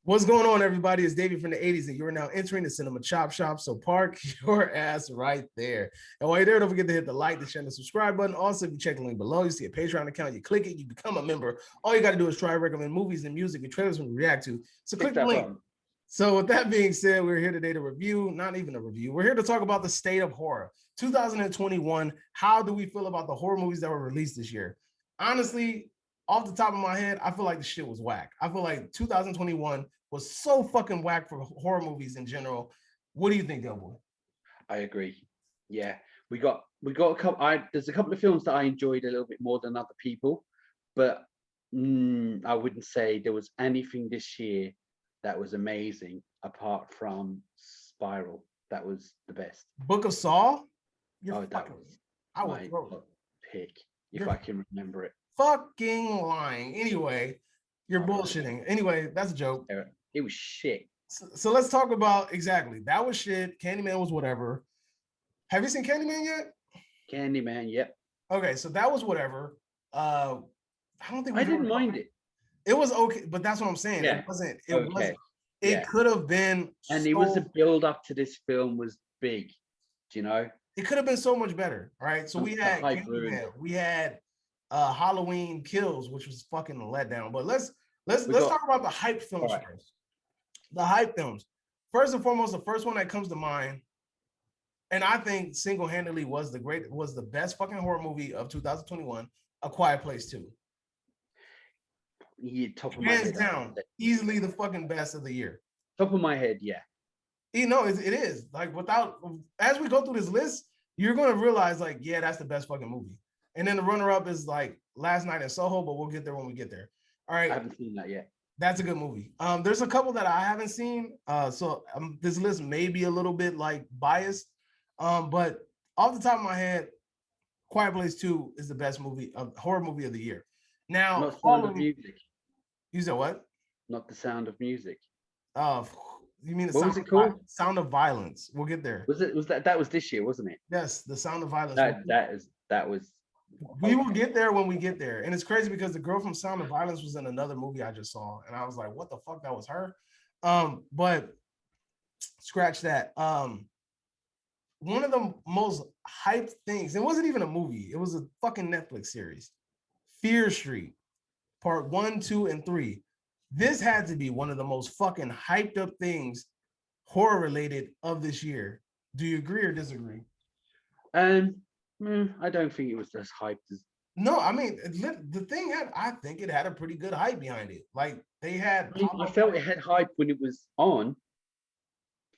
What's going on, everybody? It's David from the 80s, and you're now entering the Cinema Chop Shop. So park your ass right there. And while you're there, don't forget to hit the like, the share, and the subscribe button. Also, if you check the link below, you see a Patreon account. You click it, you become a member. All you got to do is try to recommend movies and music and trailers we react to. So click the link. So with that being said, we're here today to review, not even a review. We're here to talk about the state of horror. 2021, how do we feel about the horror movies that were released this year? Honestly, off the top of my head, I feel like the shit was whack. I feel like 2021 was so fucking whack for horror movies in general. What do you think, Delboy? I agree. Yeah, we got a couple. There's a couple of films that I enjoyed a little bit more than other people, but I wouldn't say there was anything this year that was amazing apart from Spiral. That was the best. Book of Saw? That was my pick, if I can remember it. Fucking lying. Anyway, you're bullshitting. Anyway, that's a joke. It was shit. So let's talk about exactly. That was shit. Candyman was whatever. Have you seen Candyman yet? Candyman, yep. Okay, so that was whatever. I don't think I didn't mind it. It was okay, but that's what I'm saying. Yeah. It wasn't. It could have been. And it was the build up to this film was big. Do you know? It could have been so much better. All right. So we had Candyman, we had Halloween Kills, which was fucking a letdown. But let's talk about the hype films first. The hype films. First and foremost, the first one that comes to mind, and I think single-handedly was the best fucking horror movie of 2021, A Quiet Place 2. Yeah, top of my head. Hands down, easily the fucking best of the year. Top of my head, yeah. You know, it is. Like, as we go through this list, you're going to realize, like, yeah, that's the best fucking movie. And then the runner-up is, like, Last Night in Soho, but we'll get there when we get there. All right. I haven't seen that yet. That's a good movie. There's a couple that I haven't seen. So this list may be a little bit, like, biased. But off the top of my head, Quiet Place 2 is the best horror movie of the year. Now, not Sound of Music. You said what? Not The Sound of Music. You mean what was it called? Sound of Violence. We'll get there. Was that was this year, wasn't it? Yes, The Sound of Violence. That was. We will get there when we get there, and it's crazy because the girl from Sound of Violence was in another movie I just saw, and I was like, "What the fuck? That was her." But scratch that. One of the most hyped things. It wasn't even a movie. It was a fucking Netflix series. Fear Street, Part 1, 2, and 3. This had to be one of the most fucking hyped up things, horror related, of this year. Do you agree or disagree? I don't think it was as hyped as. No, I mean the thing I think it had a pretty good hype behind it. Like they had. I felt it had hype when it was on.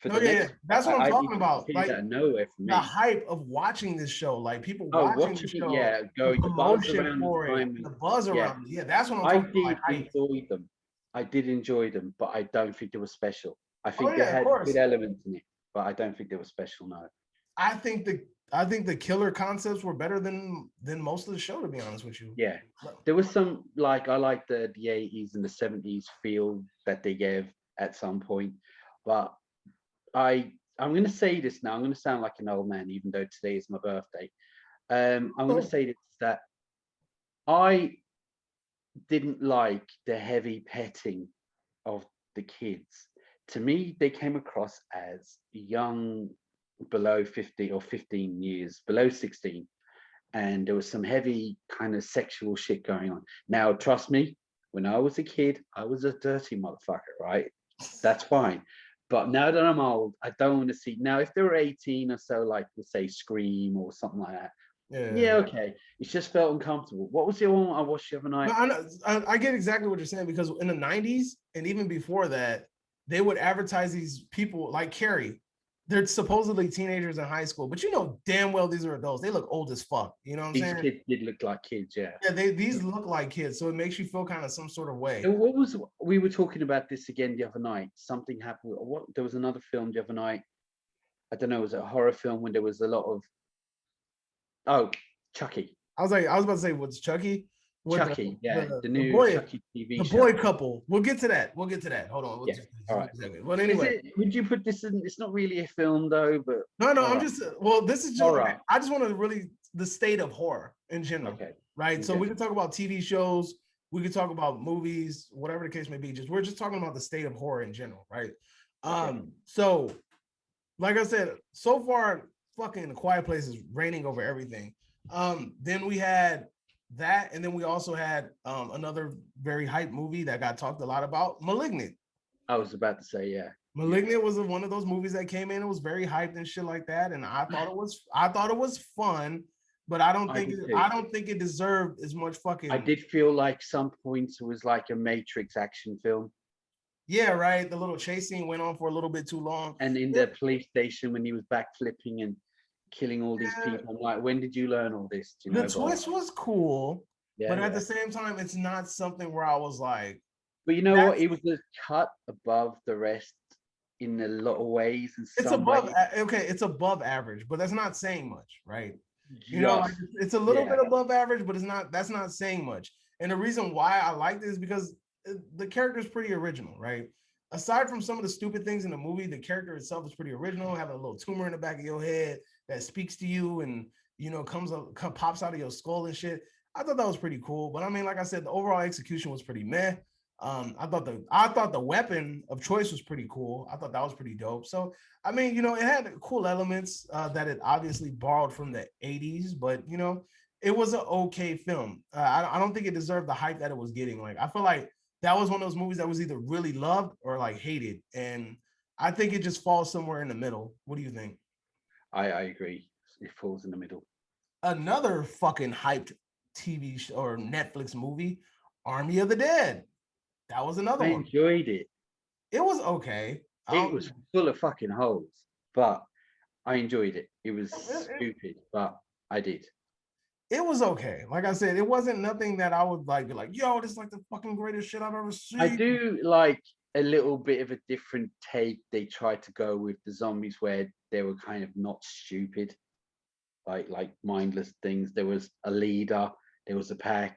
That's what I'm talking about. Like nowhere for me. The hype of watching this show, like people watching the show. Yeah, going the buzz around the buzz around. Yeah, that's what I'm talking about. I did enjoy them. I did enjoy them, but I don't think they were special. I think they had good elements in it, but I don't think they were special. No. I think the killer concepts were better than most of the show, to be honest with you. Yeah, there was some I like the 80s and the 70s feel that they gave at some point, but I'm going to say this now. I'm going to sound like an old man, even though today is my birthday. I'm going to say this, that I didn't like the heavy petting of the kids. To me, they came across as young, below 50 or 15 years, below 16. And there was some heavy kind of sexual shit going on. Now, trust me, when I was a kid, I was a dirty motherfucker, right? That's fine. But now that I'm old, I don't want to see. Now, if they were 18 or so, like, let's say Scream or something like that, yeah, okay. It just felt uncomfortable. What was the one I watched the other night? I get exactly what you're saying, because in the 90s and even before that, they would advertise these people like Carrie. They're supposedly teenagers in high school, but you know damn well these are adults. They look old as fuck. You know what I'm saying? These kids did look like kids, yeah. Yeah, these look like kids, so it makes you feel kind of some sort of way. And we were talking about this again the other night. Something happened. There was another film the other night. I don't know, was it a horror film when there was a lot of Chucky. I was about to say, what's Chucky? Chucky, the new Chucky TV show. The boy couple. We'll get to that. Hold on. All right. But anyway, would you put this in? It's not really a film though, but no. I'm just. Well, this is just. Right. I just want to really the state of horror in general. Okay. Right. So we can talk about TV shows, We could talk about movies, whatever the case may be. We're just talking about the state of horror in general, right? Okay. So like I said, so far, fucking The Quiet Place is reigning over everything. Then we had that, and then we also had another very hype movie that got talked a lot about, Malignant. I was about to say, yeah. Malignant was one of those movies that came in. It was very hyped and shit like that, and I thought it was fun, but I don't think it deserved as much fucking. I did feel like some points it was like a Matrix action film. Yeah, right. The little chase scene went on for a little bit too long. And in the police station when he was backflipping and killing all these people, I'm like, when did you learn all this? Do you know? The twist was cool, but at yeah. the same time, it's not something where I was like. But you know what? It was a cut above the rest in a lot of ways. And it's above. Okay, it's above average, but that's not saying much, right? You know, like it's a little bit above average, but it's not. That's not saying much. And the reason why I like this is because the character is pretty original, right? Aside from some of the stupid things in the movie, the character itself is pretty original. Having a little tumor in the back of your head that speaks to you and pops out of your skull and shit. I thought that was pretty cool. But I mean, like I said, the overall execution was pretty meh. I thought the weapon of choice was pretty cool. I thought that was pretty dope. So I mean, it had cool elements that it obviously borrowed from the 80s, but it was an okay film. I don't think it deserved the hype that it was getting. Like I feel like that was one of those movies that was either really loved or like hated, and I think it just falls somewhere in the middle. What do you think? I agree. It falls in the middle. Another fucking hyped TV show or Netflix movie, Army of the Dead. That was another one. I enjoyed it. It was okay. It was full of fucking holes, but I enjoyed it. It was stupid, but I did. It was okay. Like I said, it wasn't nothing that I would like be like, yo, this is like the fucking greatest shit I've ever seen. I do like a little bit of a different take they tried to go with the zombies where they were kind of not stupid, like mindless things. There was a leader, there was a pack,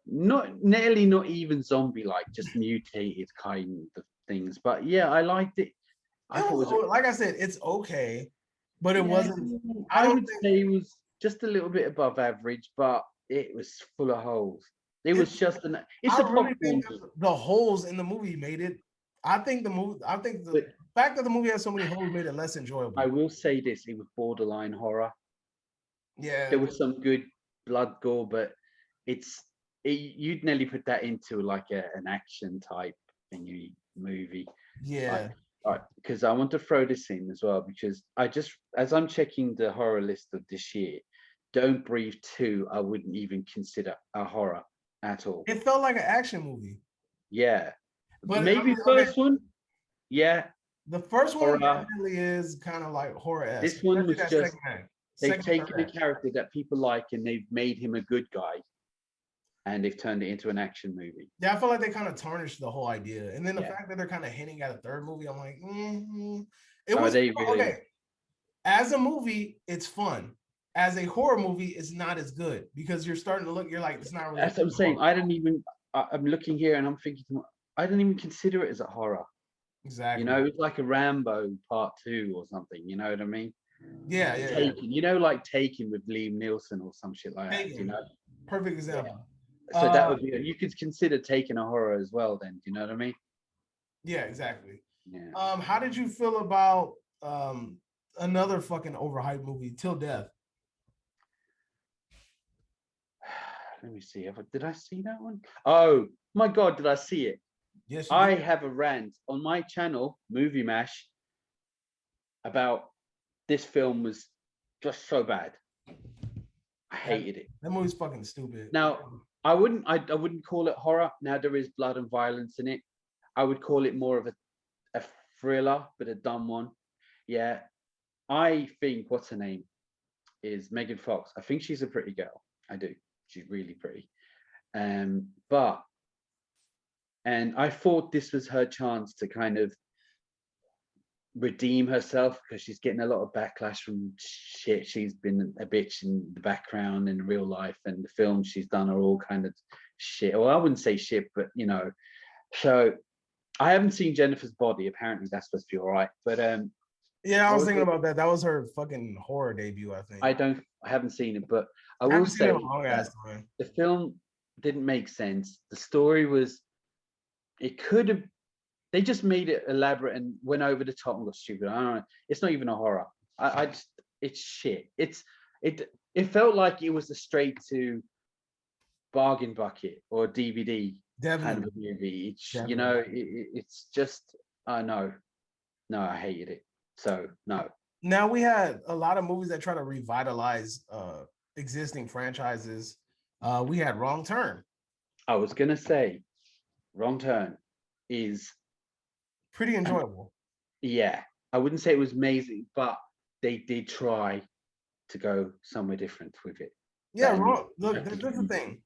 not even zombie like, just mutated kind of things. But yeah, I liked it. I thought it was like I said, it's okay, but it wasn't. I would say it was just a little bit above average, but it was full of holes. It was just it's a popcorn. The holes in the movie made it. I think the fact that the movie has so many holes made it less enjoyable. I will say this: it was borderline horror. Yeah, there was some good blood gore, but you'd nearly put that into like an action type thingy movie. Yeah. All right, because I want to throw this in as well, because as I'm checking the horror list of this year, Don't Breathe 2, I wouldn't even consider a horror at all. It felt like an action movie. Yeah. But maybe first one. Yeah. The first one definitely is kind of like horror-esque. This one was just, they've taken a character that people like and they've made him a good guy. And they've turned it into an action movie. Yeah, I feel like they kind of tarnished the whole idea. And then the fact that they're kind of hinting at a third movie, I'm like, it was okay. As a movie, it's fun. As a horror movie, it's not as good because you're starting to look, you're like, it's not really. That's what I'm saying. I'm looking here and I'm thinking, I don't even consider it as a horror. Exactly. It's like a Rambo Part 2 or something. You know what I mean? Yeah. Taken. Like Taken with Liam Neeson or some shit like that. Perfect example. Yeah. So that would be, you could consider Taken a horror as well then. Do you know what I mean? Yeah, exactly. Yeah. How did you feel about another fucking overhyped movie, Till Death? Let me see. Did I see that one? Oh my God, did I see it? Yes. I have a rant on my channel, Movie Mash, about this film was just so bad. I hated it. That movie's fucking stupid. Now, I wouldn't call it horror. Now there is blood and violence in it. I would call it more of a thriller, but a dumb one. Yeah. I think what's her name is Megan Fox. I think she's a pretty girl. I do. She's really pretty. And I thought this was her chance to kind of redeem herself, because she's getting a lot of backlash from shit. She's been a bitch in the background in real life, and the films she's done are all kind of shit. Well, I wouldn't say shit, but so I haven't seen Jennifer's Body. Apparently that's supposed to be all right, but yeah, I was thinking about that. That was her fucking horror debut, I think. I haven't seen it, but I will say the film didn't make sense. The story was, it could have, they just made it elaborate and went over the top and got stupid. I don't know. It's not even a horror. I just, it's shit. It felt like it was a straight to bargain bucket or DVD kind of Definitely, a movie. definitely. It's just, no, I hated it. So no. Now we had a lot of movies that try to revitalize existing franchises. We had Wrong Turn, I was gonna say, Wrong Turn is, pretty enjoyable. yeah, I wouldn't say it was amazing, but they did try to go somewhere different with it. Yeah, You wrong. Look, have to that's give the them, thing.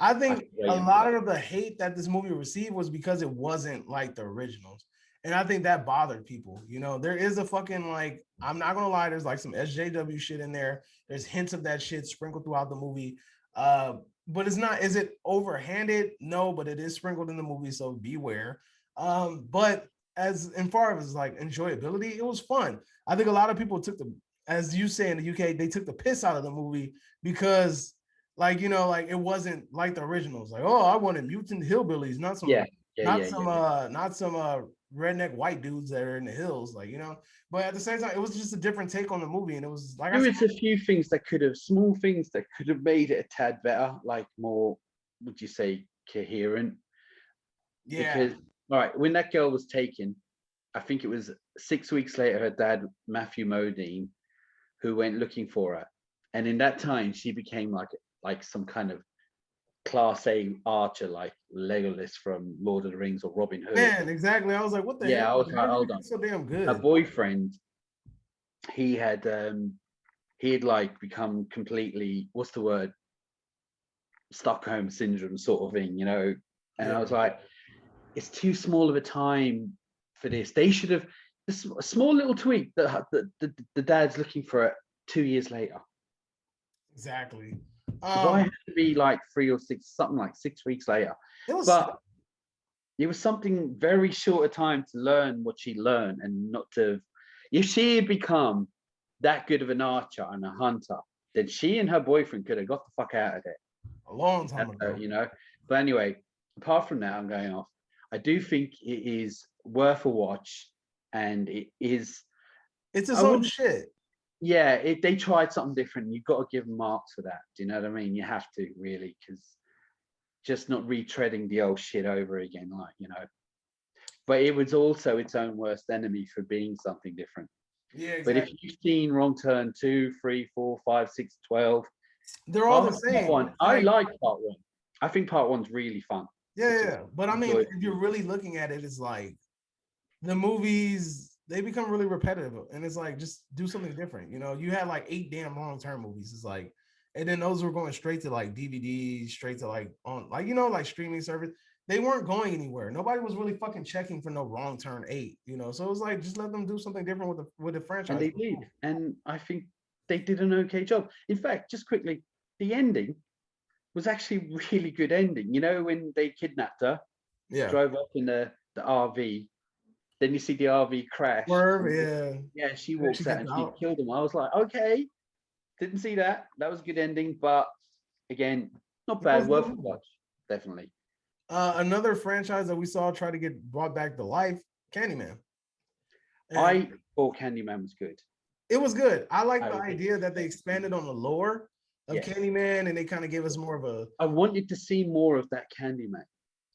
I I think have to rate a them for lot that. of the hate that this movie received was because it wasn't like the originals. And I think that bothered people. You know, there is a fucking like, I'm not gonna lie, there's like some SJW shit in there. There's hints of that shit sprinkled throughout the movie. Uh, but it's not, is it overhanded? No, but it is sprinkled in the movie, so beware. But as in far as like enjoyability, it was fun. I think a lot of people took the, as you say in the UK, they took the piss out of the movie because like like it wasn't like the originals. Like, oh, I wanted mutant hillbillies, not some, Yeah, yeah, yeah, yeah, yeah. not some redneck white dudes that are in the hills, like But at the same time, it was just a different take on the movie, and it was like I There said, is a few things that could have, small things that could have made it a tad better, like more, would you say, coherent? yeah, Because, all right, when that girl was taken, I think it was 6 weeks later, her dad, Matthew Modine, who went looking for her. And in that time, she became like some kind of class A archer, like Legolas from Lord of the Rings or Robin Hood. man, exactly. I was like, what the Yeah, I hell? was Like, how like, did you hold get on. so damn Her good? boyfriend, he had like become completely, what's the word? Stockholm syndrome sort of thing, And I Yeah, was like, it's too small of a time for this. They should have, this a small little tweak that the dad's looking for it 2 years later. exactly. Why Um, have to be like 3 or 6, something like 6 weeks later? it was But it was something very short a time to learn what she learned and not to. If she had become that good of an archer and a hunter, then she and her boyfriend could have got the fuck out of there. a long time Uh, ago. you know. But anyway, apart from that, I'm going off. I do think it is worth a watch, and it is. It's I its own wouldn't. shit. Yeah, they tried something different. You've got to give them marks for that. Do you know what I mean? You have to really, because just not retreading the old shit over again, But it was also its own worst enemy for being something different. Yeah, But if exactly. you've seen Wrong Turn 2, 3, 4, 5, 6, 12, They're all the after part same. one, It's I like, like part one. I think part one's really fun. yeah, It's yeah, a yeah. But I mean, enjoyable if you're movie. really looking at it, it's like the movies they become really repetitive, and it's like just do something different. You had like 8 damn long-term movies. It's like, and then those were going straight to like DVDs, straight to like on like like streaming service. They weren't going anywhere. Nobody was really fucking checking for no wrong turn eight. So it was like just let them do something different with the And franchise. they did. And I think they did an okay job. In fact, just quickly, the ending was actually a really good ending. When they kidnapped her, Yeah, drove up in the RV, then you see the RV crash. Swerve, And yeah. yeah, she And then she walks out gets and she out. killed him. I was like, okay, didn't see that. That was a good ending, but again, not It was bad, a good worth a movie. watch, definitely. Another franchise that we saw try to get brought back to life, Candyman. And I thought Candyman was good. it was good. I like I the was idea that they expecting, expanded on the lore of yes, Candyman and they kind of gave us more of a, I wanted to see more of that Candyman.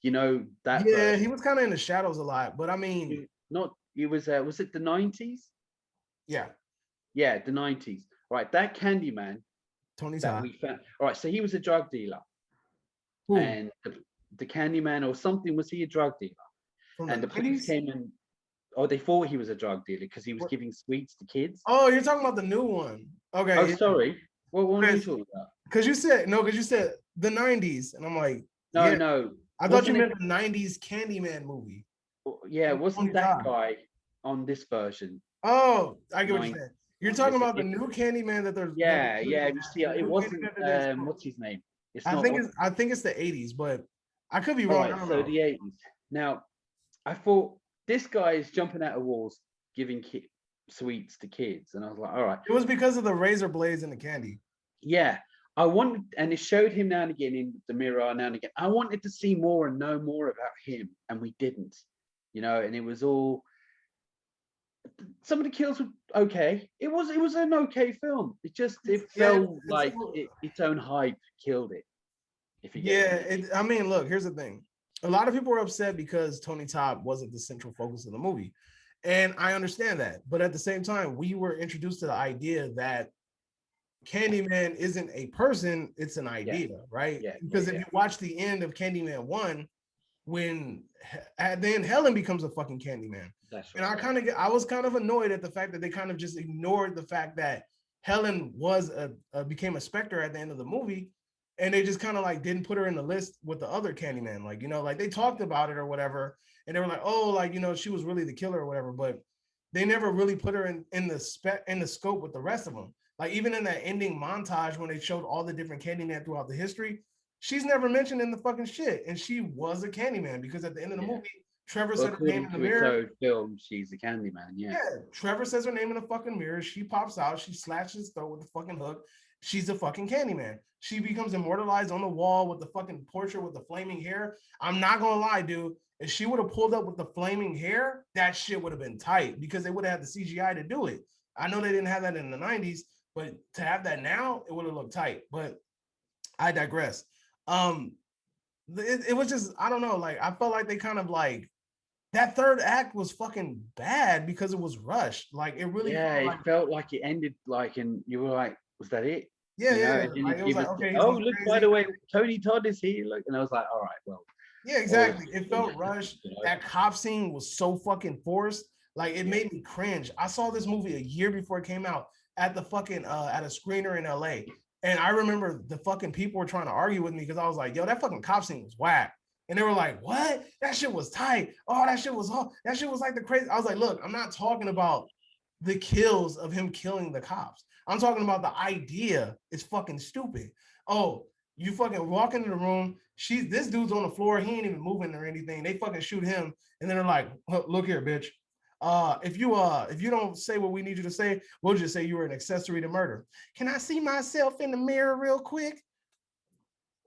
That yeah, he version. was kind of in the shadows a lot, but I mean, Not it was it the 90s? yeah, Yeah, the 90s. Right, that Candyman Tony's that hot. we found. All right, so he was a drug dealer, Who? and the Candyman or something, was he a drug dealer? From the And the police 90s? came and, oh, they thought he was a drug dealer because he was What? giving sweets to kids. Oh, you're talking about the new one. Oh, Okay, yeah. sorry. What one are Okay, you talking about? because you said no, because you said the 90s, and I'm like, No, yeah, no, I thought you wasn't it? meant the 90s Candyman movie. Yeah, wasn't Tony's that hot. guy on this version? Oh, I get what you're Nine saying. You're on talking this. about the new Candyman that they're Yeah, yeah. shooting You at, see, the it new wasn't. Candyman that they're What's his name? It's I not. think it's the 80s, but I could be All wrong. I right, don't so know. the 80s. Now, I thought this guy is jumping out of walls, giving sweets to kids, and I was like, all right, It was because of the razor blades and the candy. yeah. I wanted, and it showed him now and again in the mirror now and again. I wanted to see more and know more about him, and we didn't, and it was all, some of the kills were okay. It was an okay film. It Yeah, felt like its own hype killed it. If you get yeah. I mean, look, here's the thing. A lot of people were upset because Tony Todd wasn't the central focus of the movie. And I understand that. But at the same time, we were introduced to the idea that Candyman isn't a person, it's an idea, right? Yeah, Because if you watch the end of Candyman 1, when then Helen becomes a fucking Candyman. That's right. right. And I was kind of annoyed at the fact that they kind of just ignored the fact that Helen became a specter at the end of the movie, and they just kind of like didn't put her in the list with the other Candyman. Like, like they talked about it or whatever, and they were like, oh, like, she was really the killer or whatever, but they never really put her in the scope with the rest of them. Like, even in that ending montage when they showed all the different Candyman throughout the history, she's never mentioned in the fucking shit. And she was a Candyman because at the end of the movie, Trevor said her name in the mirror. According to its own film, she's a Candyman, yeah. Yeah, Trevor says her name in the fucking mirror. She pops out. She slashes his throat with the fucking hook. She's a fucking Candyman. She becomes immortalized on the wall with the fucking portrait with the flaming hair. I'm not gonna lie, dude. If she would have pulled up with the flaming hair, that shit would have been tight because they would have had the CGI to do it. I know they didn't have that in the 90s, but to have that now, it would have looked tight. But I digress. It was just, I don't know, like I felt like they kind of like that third act was fucking bad because it was rushed. Like it really felt like it ended like, and you were like, was that it? Yeah. And like, it was like, okay, oh, look, by the way, Tony Todd is here. Look, and I was like, all right, well. Yeah, exactly. It felt rushed. That cop scene was so fucking forced. Like it made me cringe. I saw this movie a year before it came out at the fucking at a screener in LA. And I remember the fucking people were trying to argue with me because I was like, yo, that fucking cop scene was whack. And they were like, what? That shit was tight. Oh, that shit was like the crazy. I was like, look, I'm not talking about the kills of him killing the cops. I'm talking about the idea. It's fucking stupid. Oh, you fucking walk into the room. This dude's on the floor. He ain't even moving or anything. They fucking shoot him. And then they're like, look here, bitch. If you don't say what we need you to say, we'll just say you were an accessory to murder. Can I see myself in the mirror real quick?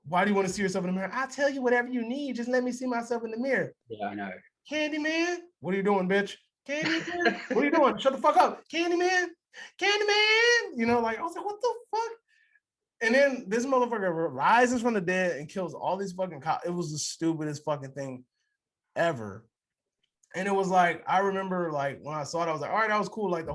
Why do you want to see yourself in the mirror? I'll tell you whatever you need. Just let me see myself in the mirror. Yeah, I know. Candyman, what are you doing, bitch? Candyman, what are you doing? Shut the fuck up. Candyman. Like I was like, what the fuck? And then this motherfucker rises from the dead and kills all these fucking cops. It was the stupidest fucking thing ever. And it was like, I remember like when I saw it, I was like, all right, that was cool. Like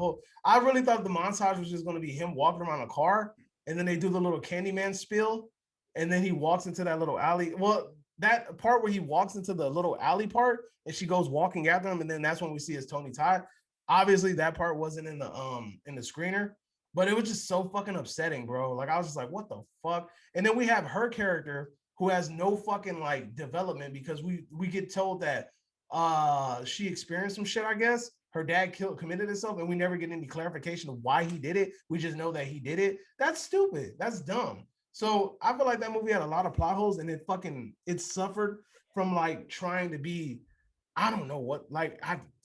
I really thought the montage was just going to be him walking around a car. And then they do the little Candyman spill. And then he walks into that little alley. Well, that part where he walks into the little alley part and she goes walking after him. And then that's when we see his Tony Todd. Obviously that part wasn't in the screener, but it was just so fucking upsetting, bro. Like I was just like, what the fuck? And then we have her character who has no fucking like development because we get told that she experienced some shit, I guess. Her dad committed himself, and we never get any clarification of why he did it. We just know that he did it. That's stupid. That's dumb. So I feel like that movie had a lot of plot holes, and it suffered from like trying to be, I don't know what, like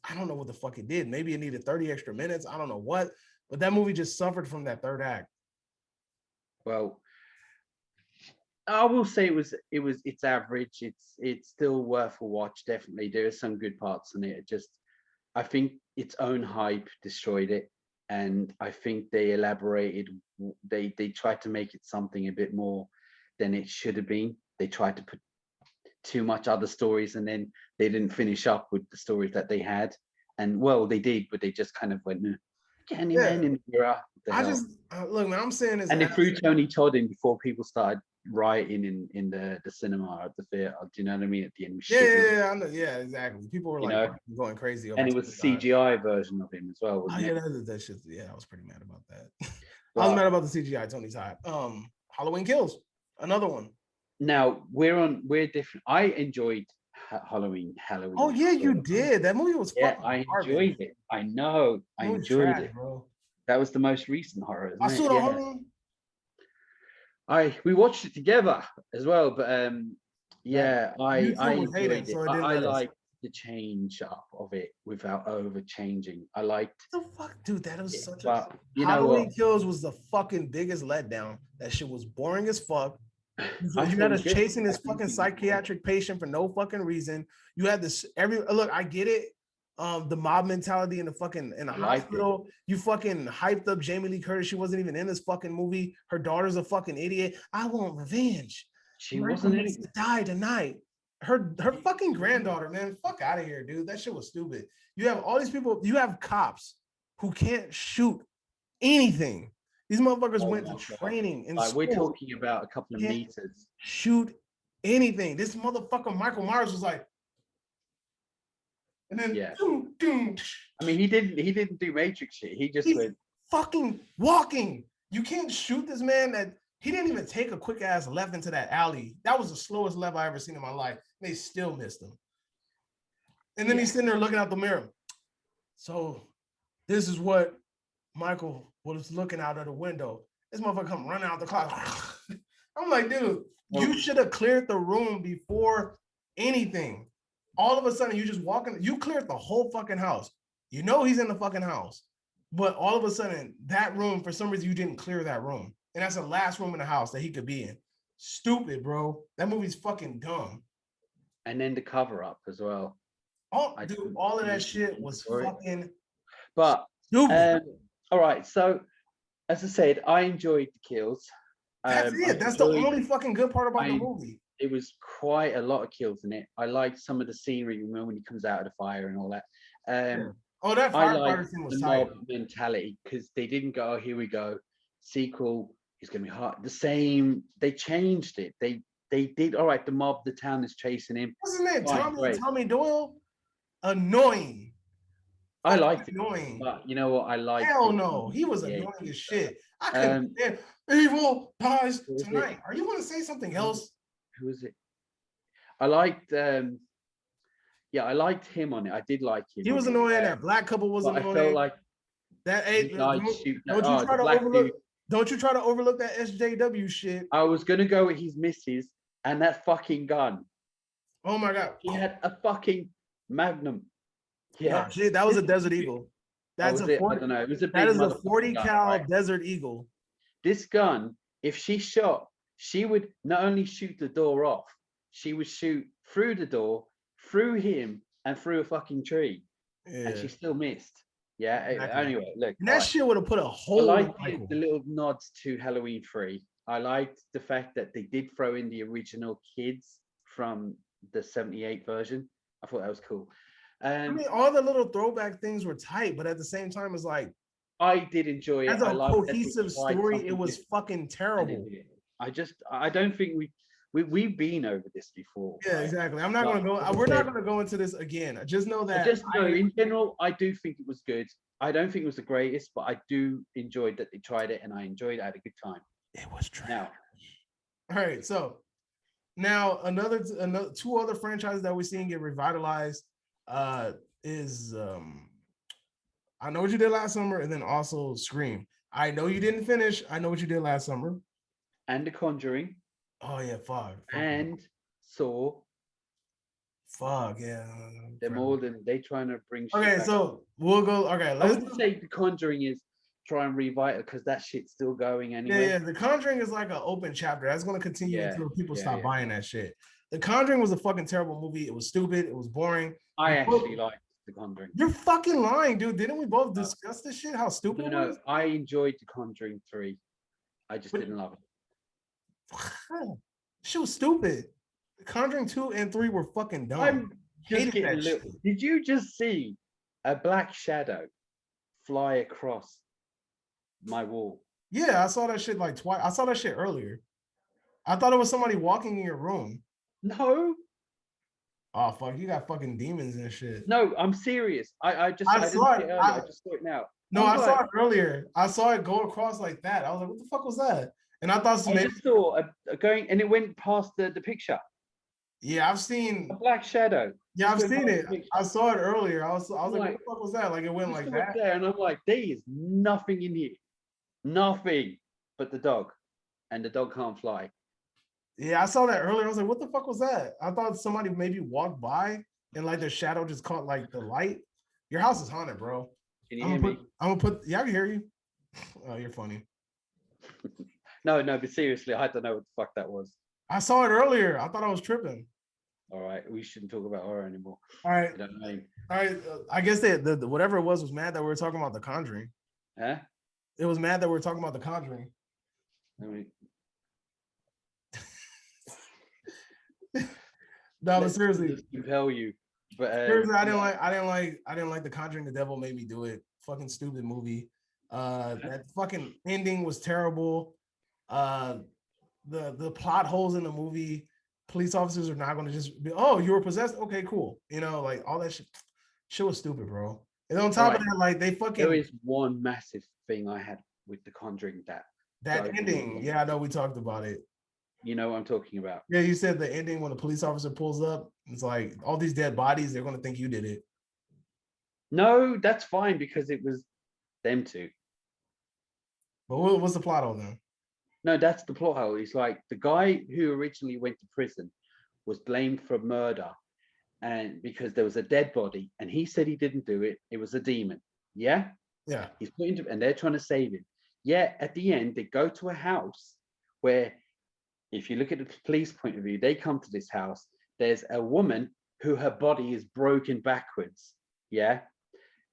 I don't know what the fuck it did. Maybe it needed 30 extra minutes. I don't know what, but that movie just suffered from that third act. Well, I will say it's average. It's still worth a watch. Definitely, there are some good parts in it. I think its own hype destroyed it, and I think they elaborated. They tried to make it something a bit more than it should have been. They tried to put too much other stories, and then they didn't finish up with the stories that they had. And well, they did, but they just kind of went, Candyman in the era. Look, man, I'm saying this, and they threw Tony Todd in before people started rioting in the cinema at the theater. Do you know what I mean? At the end, I know. Yeah, exactly. People were like going crazy. And it was a CGI version of him as well. Wasn't it? That shit. Yeah, I was pretty mad about that. I was mad about the CGI Tony Todd. Halloween Kills, another one. Now we're different. I enjoyed Halloween. Oh yeah, you did. That movie was fucking I enjoyed it. I know. I enjoyed it, bro. That was the most recent horror. I saw the Halloween. We watched it together as well, but I enjoyed it. I like the change up of it without over changing. I liked The fuck, dude, that was it, such a but you know Halloween what? Kills was the fucking biggest letdown. That shit was boring as fuck. I You thought it had was us good. chasing I this do fucking think it was good. psychiatric patient for no fucking reason. You had this every look, I get it. The mob mentality in the fucking in the I liked it. hospital. You fucking hyped up Jamie Lee Curtis. She wasn't even in this fucking movie. Her daughter's a fucking idiot. I want revenge. She Michael wasn't in needs it. to die tonight. Her fucking granddaughter, man. Fuck out of here, dude. That shit was stupid. You have all these people, you have cops who can't shoot anything. These motherfuckers Oh went my to God. training in Like, we're school. talking about a couple of Can't meters. shoot anything. This motherfucker Michael Myers was like, and then Yeah. doom, doom, I mean, he didn't do Matrix shit. He just he's went. fucking walking. You can't shoot this man. That he didn't even take a quick ass left into that alley. That was the slowest left I ever seen in my life. They still missed him. And then he's sitting there looking out the mirror. So this is what Michael was looking out of the window. This motherfucker come running out the closet. I'm like, dude, you should have cleared the room before anything. All of a sudden, you just walking, you cleared the whole fucking house. You know he's in the fucking house. But all of a sudden, that room, for some reason, you didn't clear that room. And that's the last room in the house that he could be in. Stupid, bro. That movie's fucking dumb. And then the cover up as well. All of that shit was fucking but stupid. All right, so as I said, I enjoyed the kills. That's it. That's the only fucking good part about the movie. It was quite a lot of kills in it. I liked some of the scenery when he comes out of the fire and all that. Oh, that firefighter scene was tight. Mentality, because they didn't go, oh, here we go, sequel is going to be hard. The same, they changed it. They did, all right, the mob, the town is chasing him. What's his name? Tommy Doyle? Annoying. I liked it. Annoying. But you know what? I liked Hell no. He was annoying as shit. I couldn't stand evil dies tonight. Are you going to say something else? Who is it? I liked I liked him on it. I did like him. He was annoying. That black couple was annoying. I felt like that. Don't you try to overlook that SJW shit. I was gonna go with his missus and that fucking gun. Oh my god. He had a fucking Magnum. Yeah, shit, that was a Desert Eagle. That's a 40, I don't know. It was a big, that is a 40 cal right? Desert Eagle. This gun, if she shot, she would not only shoot the door off, she would shoot through the door, through him, and through a fucking tree. Yeah. And she still missed. Yeah. Exactly. Anyway, look. And that shit would have put a hole. I liked the little nods to Halloween 3. I liked the fact that they did throw in the original kids from the 78 version. I thought that was cool. I mean, all the little throwback things were tight, but at the same time, it's like I did enjoy it. As a cohesive story, it was fucking terrible. I don't think we've been over this before. Yeah, right? Exactly. I'm not gonna go. We're not gonna go into this again. Just know that. In general, I do think it was good. I don't think it was the greatest, but I do enjoy that they tried it, and I enjoyed it. I had a good time. It was true. Now, all right. So now another two other franchises that we're seeing get revitalized is I Know What You Did Last Summer, and then also Scream. I know you didn't finish. I Know What You Did Last Summer. And The Conjuring. Oh yeah, fuck. And Saw. Fuck yeah. They're more than they trying to bring. Okay, so we'll go. Okay, let's say The Conjuring is try and revive it because that shit's still going anyway. Yeah, The Conjuring is like an open chapter. That's going to continue until people stop buying that shit. The Conjuring was a fucking terrible movie. It was stupid. It was boring. I actually liked The Conjuring. You're fucking lying, dude. Didn't we both discuss this shit? How stupid it was? I enjoyed The Conjuring 3. I just didn't love it. Shit was stupid. The Conjuring 2 and 3 were fucking dumb. I'm just getting Did you just see a black shadow fly across my wall? Yeah, I saw that shit like twice. I saw that shit earlier. I thought it was somebody walking in your room. No. Oh fuck! You got fucking demons and shit. No, I'm serious. I saw it. I just saw it now. No, I saw it earlier. I saw it go across like that. I was like, "What the fuck was that?" And I thought I just saw a going, and it went past the picture. Yeah, I've seen a black shadow. Yeah, I've seen it. I saw it earlier. I was like, "What the fuck was that?" Like it went like that. There, and I'm like, "There is nothing in here, nothing but the dog, and the dog can't fly." Yeah, I saw that earlier. I was like, what the fuck was that? I thought somebody maybe walked by and like their shadow just caught like the light. Your house is haunted, bro. Can you hear me? I'm gonna put. Yeah, I can hear you. Oh, you're funny. No, but seriously, I don't know what the fuck that was. I saw it earlier. I thought I was tripping. All right, we shouldn't talk about horror anymore. All right. I don't know. All right. I guess the whatever it was mad that we were talking about The Conjuring. Huh? It was mad that we were talking about The Conjuring. I mean, No, but seriously, compel you. But seriously, I didn't like The Conjuring. The Devil Made Me Do It. Fucking stupid movie. That fucking ending was terrible. The plot holes in the movie. Police officers are not going to just be, oh, you were possessed. Okay, cool. You know, like all that shit was stupid, bro. And on top of that, like they fucking. There is one massive thing I had with The Conjuring that ending. Yeah, I know we talked about it. You know what I'm talking about. Yeah, you said the ending when the police officer pulls up. It's like all these dead bodies. They're going to think you did it. No, that's fine because it was them two. But what's the plot on them? No, that's the plot hole. It's like the guy who originally went to prison was blamed for murder, and because there was a dead body, and he said he didn't do it. It was a demon. Yeah. Yeah. He's put into, and they're trying to save him. Yeah. At the end, they go to a house where, if you look at the police point of view, they come to this house. There's a woman who her body is broken backwards. Yeah.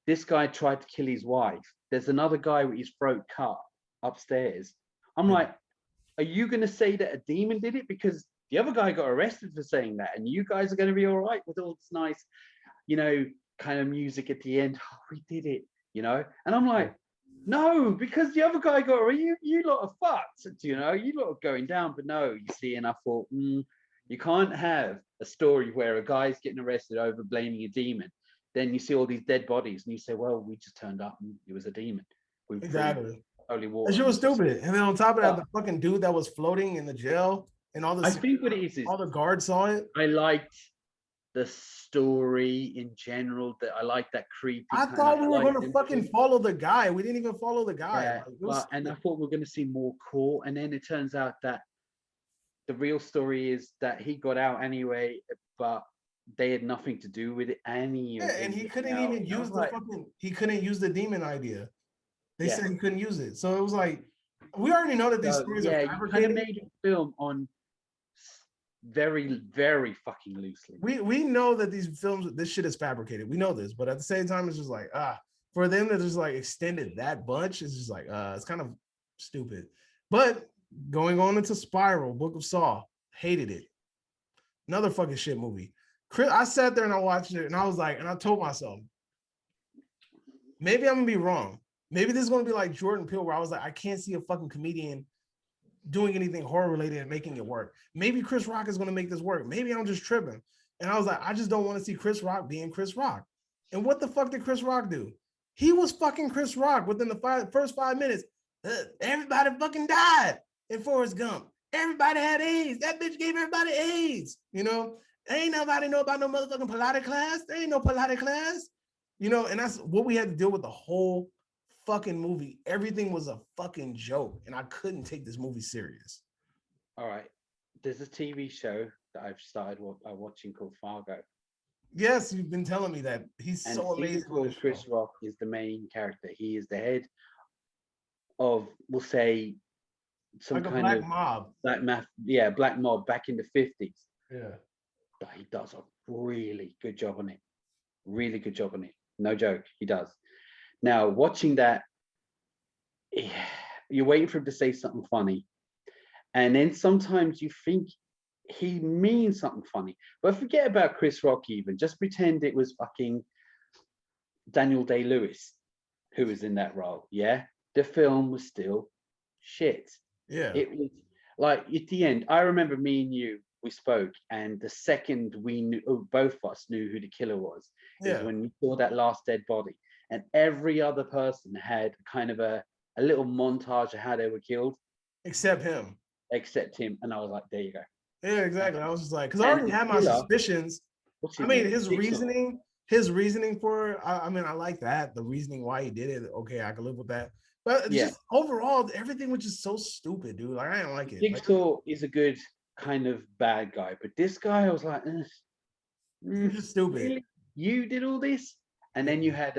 This guy tried to kill his wife. There's another guy with his throat cut upstairs. I'm like, are you going to say that a demon did it? Because the other guy got arrested for saying that, and you guys are going to be all right with all this nice, you know, kind of music at the end. Oh, we did it, you know? And I'm like, no, because the other guy got arrested. You lot are fucked, you know? You lot are going down, but no, you see, and I thought, you can't have a story where a guy's getting arrested over blaming a demon. Then you see all these dead bodies, and you say, well, we just turned up and it was a demon. Exactly. Holy water. That shit was stupid. And then on top of that, the fucking dude that was floating in the jail and all the I think what it is all the guards saw it. I liked the story in general. That I like that creepy. I thought we were going to fucking follow the guy. We didn't even follow the guy. Yeah, and I thought we were going to see more core. And then it turns out that the real story is that he got out anyway, but they had nothing to do with it anyway. Yeah, and he couldn't even use the fucking. He couldn't use the demon idea. They said he couldn't use it. So it was like, we already know that these stories are fabricated. You kind of made a film on very, very fucking loosely. We know that these films, this shit is fabricated. We know this, but at the same time, it's just like, for them to just like extend it that bunch, it's just like, it's kind of stupid. But going on into Spiral, Book of Saw, hated it. Another fucking shit movie. I sat there and I watched it and I was like, and I told myself, maybe I'm gonna be wrong. Maybe this is going to be like Jordan Peele, where I was like, I can't see a fucking comedian doing anything horror related and making it work. Maybe Chris Rock is going to make this work. Maybe I'm just tripping. And I was like, I just don't want to see Chris Rock being Chris Rock. And what the fuck did Chris Rock do? He was fucking Chris Rock within the first 5 minutes. Everybody fucking died in Forrest Gump. Everybody had AIDS. That bitch gave everybody AIDS. You know, ain't nobody know about no motherfucking Pilates class. There ain't no Pilates class. You know, and that's what we had to deal with the whole fucking movie. Everything was a fucking joke, and I couldn't take this movie serious. All right, there's a TV show that I've started watching called Fargo. Yes, you've been telling me that. He's so amazing. Chris Rock is the main character. He is the head of, we'll say, some like kind of mob. Black mob back in the 50s. Yeah, but he does a really good job on it. Really good job on it. No joke, he does. Now, watching that, you're waiting for him to say something funny. And then sometimes you think he means something funny. But forget about Chris Rock even. Just pretend it was fucking Daniel Day-Lewis who was in that role, yeah? The film was still shit. Yeah. It was like, at the end, I remember me and you, we spoke, and the second we knew, both of us knew who the killer was, is when we saw that last dead body. And every other person had kind of a little montage of how they were killed. Except him. And I was like, there you go. Yeah, exactly. I was just like, because I already had my suspicions. I mean, his reasoning for, I mean, I like that. The reasoning why he did it. Okay, I can live with that. But just overall, everything was just so stupid, dude. Like, I didn't like it. Jigsaw is a good kind of bad guy. But this guy, I was like, You're just stupid. Really? You did all this? And then you had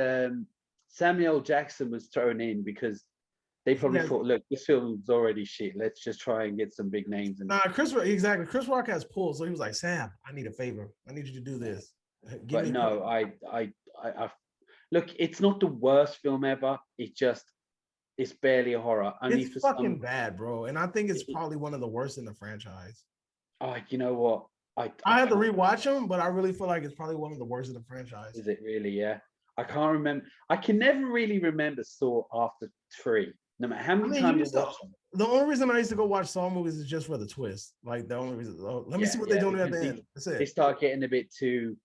Samuel Jackson was thrown in because they probably Yeah. thought, look, this film's already shit. Let's just try and get some big names in it. Nah, exactly. Chris Rock has pull, so he was like, Sam, I need a favor. I need you to do this. Give But me. no, I look. It's not the worst film ever. It's barely a horror. Only It's for fucking some. bad, bro. And I think it's probably one of the worst in the franchise. Oh, you know what? I I had to can't. rewatch them, but I really feel like it's probably one of the worst in the franchise. Is it really? Yeah. I can't remember. I can never really remember Saw after 3. No matter how I many mean, you times I used to. watch them. The only reason I used to go watch Saw movies is just for the twist. Like the only reason. Oh, let me Yeah, see what they're yeah, doing at because the end. That's they it. start getting a bit too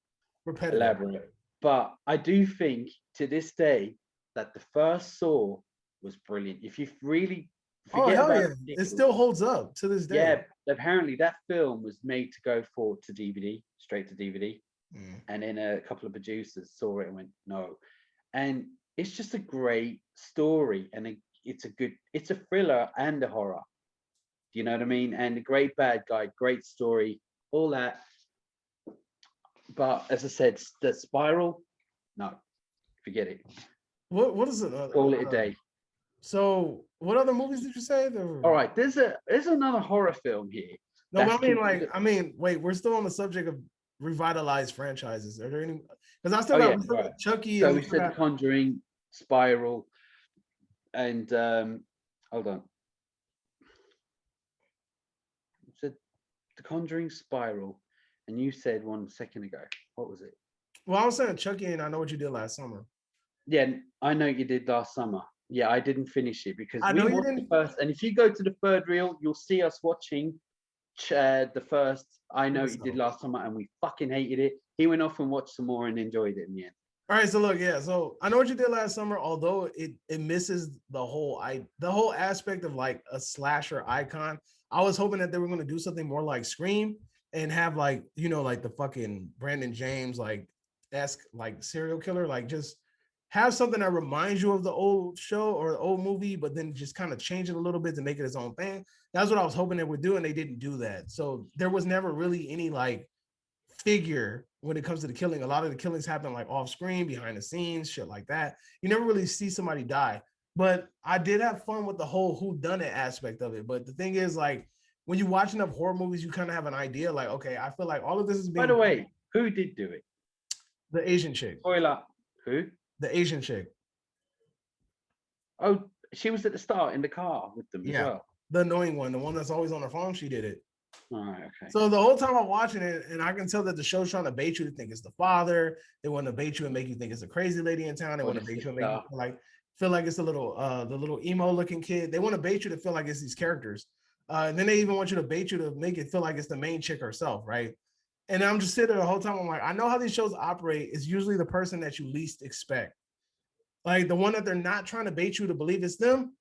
Repetitive. elaborate. But I do think to this day that the first Saw was brilliant. If you really Oh forget hell about yeah! the It sequels, still holds up to this day. yeah, apparently that film was made to go forward to DVD, straight to DVD, Mm. and then a couple of producers saw it and went no, and it's just a great story, and it's a thriller and a horror. Do you know what I mean? And a great bad guy, great story, all that. But as I said, the Spiral, no, forget it. What is it? Call it a day. So what other movies did you say? All right, there's another horror film here. No, but That's wait, we're still on the subject of revitalized franchises. Are there any? Because I still oh got yeah, right. Chucky So and we we still said The got. Conjuring, Spiral, and hold on. We said The Conjuring, Spiral, and you said 1 second ago. What was it? Well, I was saying Chucky, and I know what you did last summer. Yeah, I know you did last summer. Yeah, I didn't finish it because I we know you watched the didn't. first. And if you go to the third reel, you'll see us watching the first. I know you did last summer, and we fucking hated it. He went off and watched some more and enjoyed it in the end. All right, so look, yeah, so I know what you did last summer, although it misses the whole aspect of like a slasher icon. I was hoping that they were going to do something more like Scream and have like, like the fucking Brandon James like esque like serial killer, like just have something that reminds you of the old show or the old movie, but then just kind of change it a little bit to make it its own thing. That's what I was hoping they would do, and they didn't do that. So there was never really any like figure when it comes to the killing. A lot of the killings happen like off screen, behind the scenes, shit like that. You never really see somebody die. But I did have fun with the whole who done it aspect of it. But the thing is, like, when you watch enough horror movies, you kind of have an idea, like, okay, I feel like all of this is By being the way, who did do it? the Asian chick. Spoiler. Who? The Asian chick. Oh, she was at the start in the car with them as Yeah. well. The annoying one, the one that's always on her phone, she did it. All right, okay. So the whole time I'm watching it, and I can tell that the show's trying to bait you to think it's the father. They want to bait you and make you think it's a crazy lady in town. They want to bait you and make you feel like it's the little emo looking kid. They want to bait you to feel like it's these characters. And then they even want you to bait you to make it feel like it's the main chick herself, right? And I'm just sitting there the whole time. I'm like, I know how these shows operate. It's usually the person that you least expect, like the one that they're not trying to bait you to believe it's them,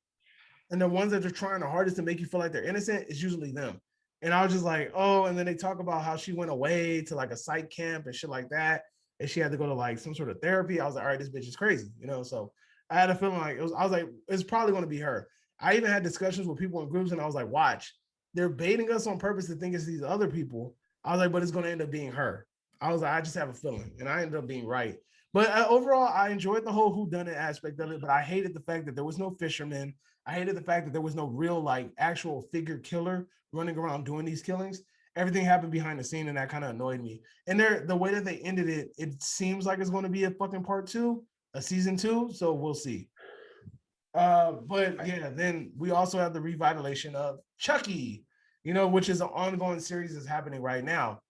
and the ones that are trying the hardest to make you feel like they're innocent is usually them. And I was just like, oh, and then they talk about how she went away to like a psych camp and shit like that. And she had to go to like some sort of therapy. I was like, all right, this bitch is crazy, So I had a feeling like I was like, it's probably going to be her. I even had discussions with people in groups and I was like, watch, they're baiting us on purpose to think it's these other people. I was like, but it's going to end up being her. I was like, I just have a feeling. And I ended up being right. But overall, I enjoyed the whole whodunit aspect of it, but I hated the fact that there was no fisherman. I hated the fact that there was no real, like, actual figure killer running around doing these killings. Everything happened behind the scene, and that kind of annoyed me. And the way that they ended it, it seems like it's going to be a fucking part 2, a season 2. So we'll see. But yeah, then we also have the revitalization of Chucky, which is an ongoing series that's happening right now.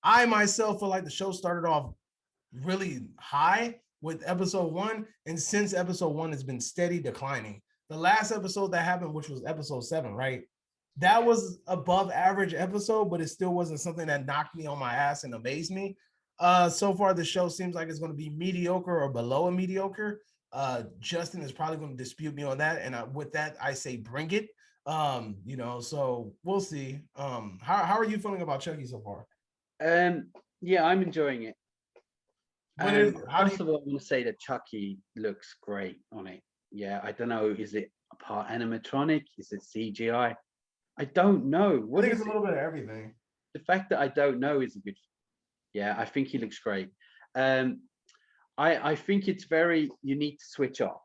I myself feel like the show started off really high with episode 1, and since episode 1 has been steady declining. The last episode that happened, which was episode 7, right? That was above average episode, but it still wasn't something that knocked me on my ass and amazed me. So far, the show seems like it's going to be mediocre or below a mediocre. Justin is probably going to dispute me on that, and with that, I say bring it. So we'll see. How are you feeling about Chucky so far? Yeah, I'm enjoying it. First of all, I want to say that Chucky looks great on it. Yeah, I don't know. Is it a part animatronic? Is it CGI? I don't know. What is a little bit of everything? The fact that I don't know is a good. Yeah, I think he looks great. Um, I think it's very, you need to switch off.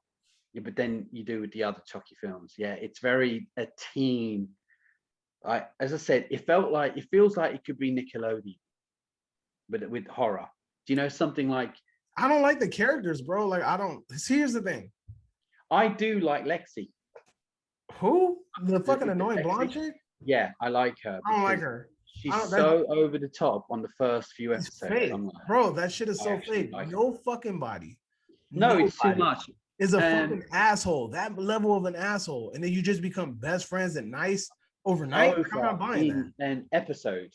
Yeah, but then you do with the other Chucky films. Yeah, it's very a teen. As I said, it feels like it could be Nickelodeon, but with horror. Do you know something like I don't like the characters, bro. Like I don't. Here's the thing. I do like Lexi. Who? The fucking Is it annoying blonde Lexi? chick? Yeah, I like her I don't like because her. I she's don't. That so over the top on the first few is episodes. fake, I'm like, bro. That shit is I so actually fake. like her. No fucking body. No, it's too Nobody much. is a Um, fucking asshole. That level of an asshole, and then you just become best friends and nice overnight. I'm over not buying that. in an episode,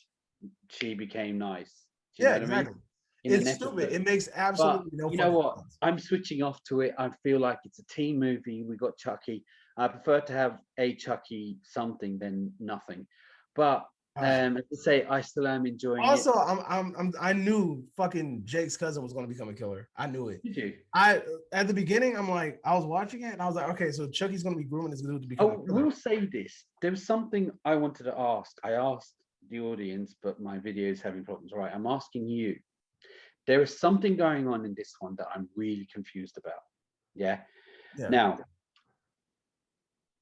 she became nice. Do you know Yeah, what I mean? exactly. In an It's stupid. episode. It makes But absolutely no you know fucking what? sense. I'm switching off to it. I feel like it's a teen movie. We got Chucky. I prefer to have a Chucky something than nothing. But as I say, I still am enjoying it. Also, I knew fucking Jake's cousin was going to become a killer. I knew it. Did you? I At the beginning, I'm like, I was watching it and I was like, okay, so Chucky's going to be grooming this dude to become I a killer. will say this. There was something I wanted to ask. I asked the audience, but my video is having problems. Right. I'm asking you. There is something going on in this one that I'm really confused about. Yeah. Yeah. Now,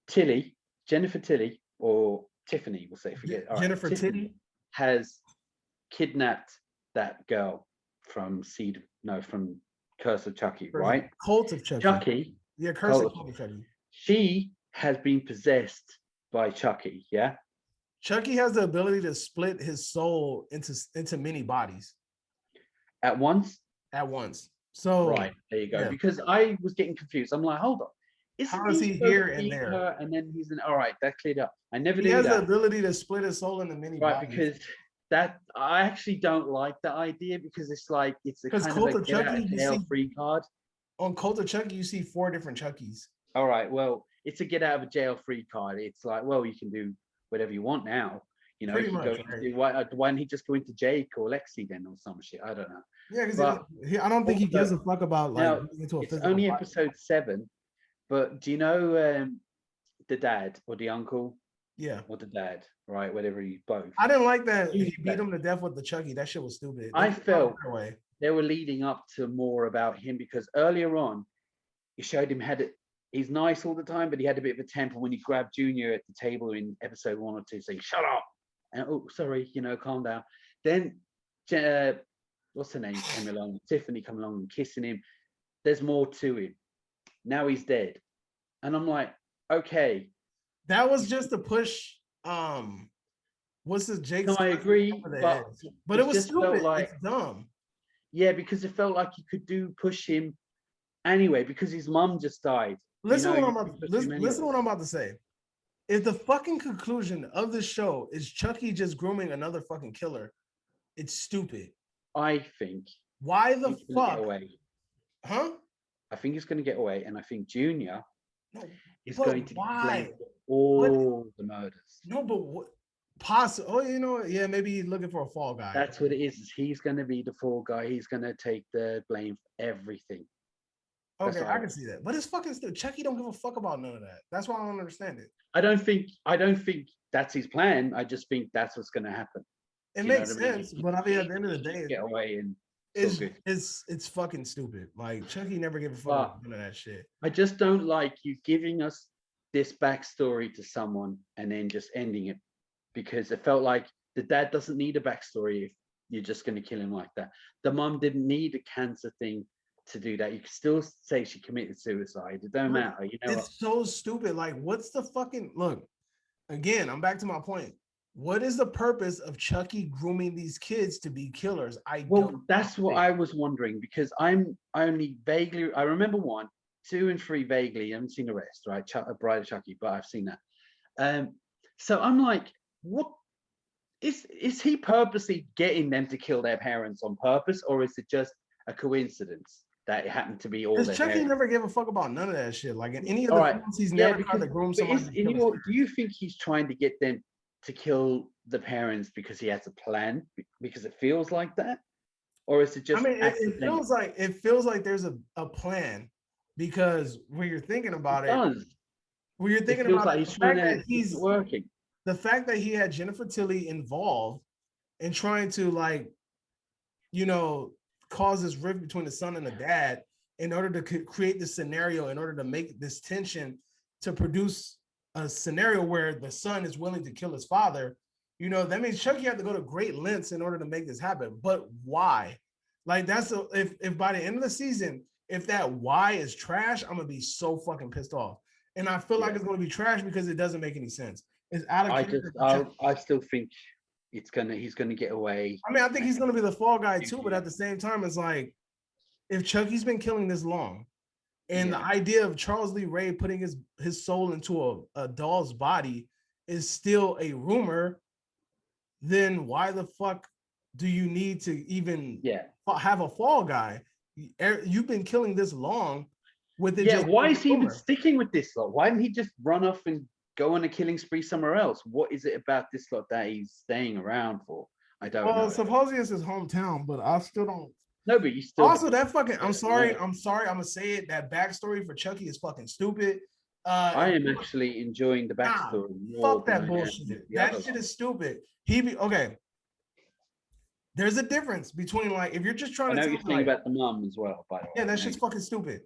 Tilly, Jennifer Tilly, or Tiffany, we'll say, forget. All right. Jennifer Tiffany Titty. has kidnapped that girl from from Curse of Chucky, right? Cult of Chucky. Chucky, Yeah, Curse of Chucky. she has been possessed by Chucky, yeah? Chucky has the ability to split his soul into many bodies At once? at once. So Right, there you go. yeah. Because I was getting confused. I'm like, hold on. How Isn't is he he supposed here to and eat there? her and then he's in all right, that cleared up. I never He knew has the that. ability to split his soul into many Right, bodies. because that I actually don't like that idea because it's like it's a kind Cult of a of get out Chucky, of you jail see free card. on Cult of Chucky, you see 4 different Chuckies. All right, well, it's a get out of a jail free card. It's like, well, you can do whatever you want now. You know, Pretty if you much, go right? into, why don't he just go into Jake or Lexi then or some shit? I don't know. Yeah, because But I don't think he gives also, a fuck about like now getting into a it's physical only fight. episode 7, but do you know the dad or the uncle Yeah. or the dad, right? Whatever you both. I didn't like that he Use beat that. him to death with the Chucky. That shit was stupid. I felt away. they were leading up to more about him because earlier on, he showed him he's nice all the time, but he had a bit of a temper when he grabbed Junior at the table in episode 1 or 2, saying, "Shut up!" And oh, sorry, calm down. Then, what's her name? Came along, Tiffany come along and kissing him. There's more to him. Now he's dead, and I'm like, okay. That was just to push. What's the Jake's? No, I agree, but it was just stupid. like, it's dumb. Yeah, because it felt like you could push him anyway because his mum just died. Listen to what I'm about to say. If the fucking conclusion of the show is Chucky just grooming another fucking killer, it's stupid. I think. Why the fuck? Huh? I think he's going to get away, and I think Junior is going to get blamed for all the murders. No, but what? Possible. Oh, you know what? Yeah, maybe he's looking for a fall guy. That's what it is. He's going to be the fall guy. He's going to take the blame for everything. Okay, I can see that. But it's fucking still Chucky don't give a fuck about none of that. That's why I don't understand it. I don't think that's his plan. I just think that's what's going to happen. It makes sense, but I mean, at the end of the day, get away and it's fucking stupid. Like Chucky never gave a fuck about none of that shit. I just don't like you giving us this backstory to someone and then just ending it because it felt like the dad doesn't need a backstory if you're just going to kill him like that. The mom didn't need a cancer thing to do that. You can still say she committed suicide. It don't matter. It's so stupid. Like, what's the fucking look? Again, I'm back to my point. What is the purpose of Chucky grooming these kids to be killers? That's what I was wondering because I only vaguely I remember 1, 2, and 3 vaguely. I haven't seen the rest, right? Bride of Chucky, but I've seen that. So I'm like, what is he purposely getting them to kill their parents on purpose, or is it just a coincidence that it happened to be all their Chucky parents? never gave a fuck about none of that shit. Like in any of the films, he's never tried to groom someone. Do you think he's trying to get them to kill the parents because he has a plan? Because it feels like that, or is it just? I mean, it feels like there's a plan because when you're thinking about it, when you're thinking about like he's trying to he's working. The fact that he had Jennifer Tilly involved and trying to like cause this rift between the son and the dad in order to create this scenario, in order to make this tension to produce a scenario where the son is willing to kill his father, that means Chucky had to go to great lengths in order to make this happen. But why? Like if by the end of the season, if that why is trash, I'm gonna be so fucking pissed off. And I feel like it's gonna be trash because it doesn't make any sense. It's out of character. I still think he's gonna get away. I mean, I think he's gonna be the fall guy too, but at the same time, it's like if Chucky's been killing this long, and the idea of Charles Lee Ray putting his soul into a doll's body is still a rumor, then why the fuck do you need to even have a fall guy? You've been killing this long with it. Yeah, why is he even sticking with this lot? Why didn't he just run off and go on a killing spree somewhere else? What is it about this lot that he's staying around for? I don't know. Well, supposedly it's his hometown, but I still don't. No, but you still. Also, that fucking. I'm sorry. I'm gonna say it. That backstory for Chucky is fucking stupid. I am actually enjoying the backstory. Fuck that bullshit. That shit is stupid. Okay. There's a difference between like if you're just trying to. I know you're saying about the mom as well, by the way. Yeah, that shit's fucking stupid.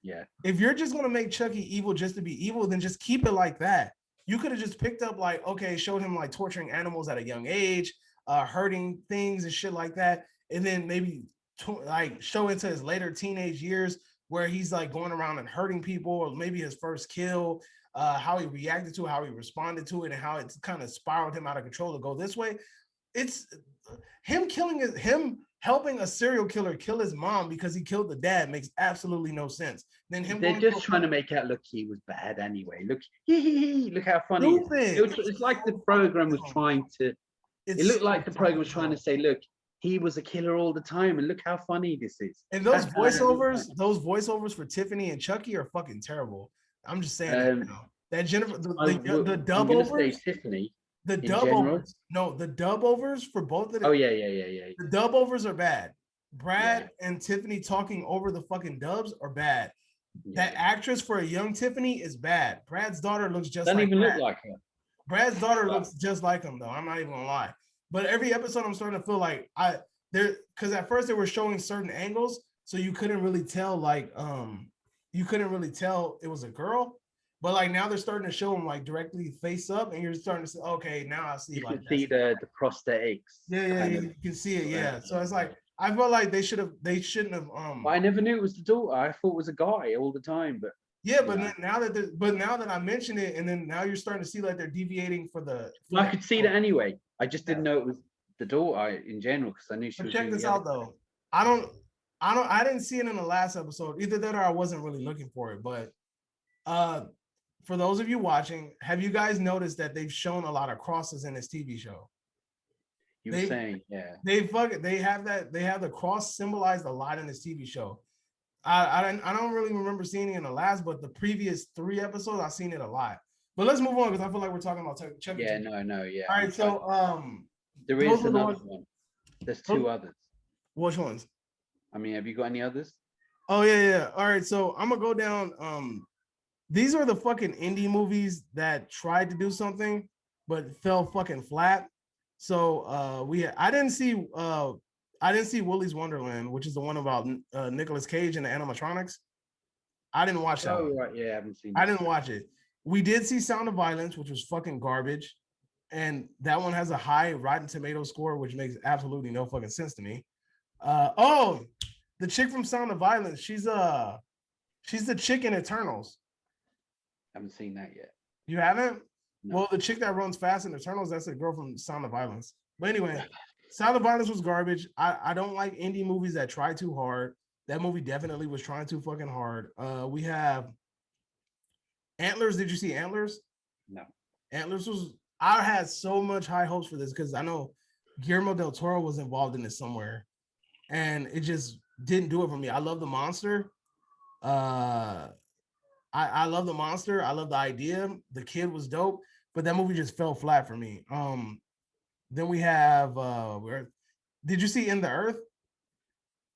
Yeah. If you're just gonna make Chucky evil just to be evil, then just keep it like that. You could have just picked up like, okay, showed him like torturing animals at a young age, hurting things and shit like that, and then maybe like show into his later teenage years where he's like going around and hurting people, or maybe his first kill, how he reacted to it, how he responded to it, and how it's kind of spiraled him out of control to go this way. It's him helping a serial killer kill his mom because he killed the dad makes absolutely no sense. Then they're just trying to make out look he was bad anyway. Look, look how funny it's like the program was trying to. It looked like the program was trying to say, look, he was a killer all the time, and look how funny this is. And those voiceovers for Tiffany and Chucky are fucking terrible. I'm just saying that Jennifer, the dub overs. Tiffany. The dub overs, the dub overs for both of them. Oh yeah. The dub overs are bad. Brad and Tiffany talking over the fucking dubs are bad. That actress for a young Tiffany is bad. Brad's daughter looks just doesn't like even Brad. look like her. Brad's daughter looks just like him though. I'm not even gonna lie. But every episode I'm starting to feel like because at first they were showing certain angles, so you couldn't really tell it was a girl. But like now they're starting to show them like directly face up, and you're starting to say, okay, now I see. You can see the prosthetics. Yeah, you can see it. Yeah, so it's like I felt like they shouldn't have. But I never knew it was the daughter. I thought it was a guy all the time. But yeah, but now that I mention it, and then now you're starting to see like they're deviating for the. I could see that anyway. I just didn't know it was the daughter in general because I knew she was. Check this out though. I didn't see it in the last episode. Either that or I wasn't really looking for it. But for those of you watching, have you guys noticed that they've shown a lot of crosses in this TV show? You were saying, yeah. They have the cross symbolized a lot in this TV show. I don't really remember seeing it in the last, but the previous 3 episodes I've seen it a lot. But let's move on because I feel like we're talking about Chucky. Yeah, no, yeah. All right, so there is another one. There's 2 others. Which ones? I mean, have you got any others? Oh yeah. All right, so I'm gonna go down. These are the fucking indie movies that tried to do something but fell fucking flat. So I didn't see Willy's Wonderland, which is the one about Nicolas Cage and the animatronics. I didn't watch that. Oh right, yeah, I haven't seen. I didn't watch it. We did see Sound of Violence, which was fucking garbage, and that one has a high Rotten Tomato score, which makes absolutely no fucking sense to me. The chick from Sound of Violence, she's the chick in Eternals. Haven't seen that yet. You haven't? No. Well, the chick that runs fast in Eternals, that's a girl from Sound of Violence. But anyway, Sound of Violence was garbage. I don't like indie movies that try too hard. That movie definitely was trying too fucking hard. We have Antlers. Did you see Antlers? No. Antlers I had so much high hopes for this because I know Guillermo del Toro was involved in this somewhere, and it just didn't do it for me. I love the monster. I love the monster. I love the idea. The kid was dope, but that movie just fell flat for me. Then we have did you see In the Earth?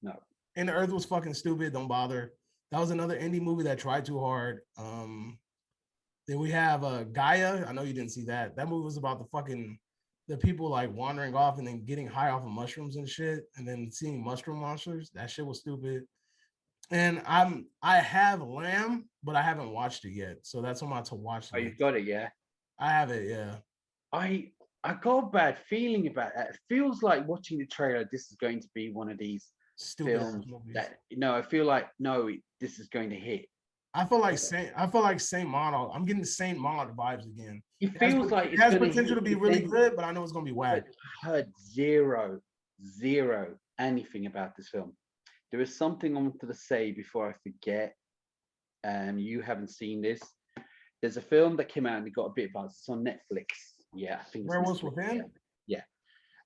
No. In the Earth was fucking stupid. Don't bother. That was another indie movie that tried too hard. Then we have Gaia. I know you didn't see that. That movie was about the fucking the people like wandering off and then getting high off of mushrooms and shit, and then seeing mushroom monsters. That shit was stupid. And I have Lamb, but I haven't watched it yet. So that's on my to watch Oh, you've list. got it, yeah. I have it, yeah. I I got a bad feeling about that. It feels like watching the trailer. This is going to be one of these Stupid ass films movies. that I feel like no, this is going to hit. I feel like Saint Maud. I'm getting the Saint Maud vibes again. It feels like It it's has going to potential hit, to be but really then good, but I know it's gonna be whack. but I heard zero anything about this film. There is something I wanted to say before I forget. You haven't seen this. There's a film that came out and it got a bit buzz. It's on Netflix. Yeah, I think it's Werewolves Netflix. Yeah, Within?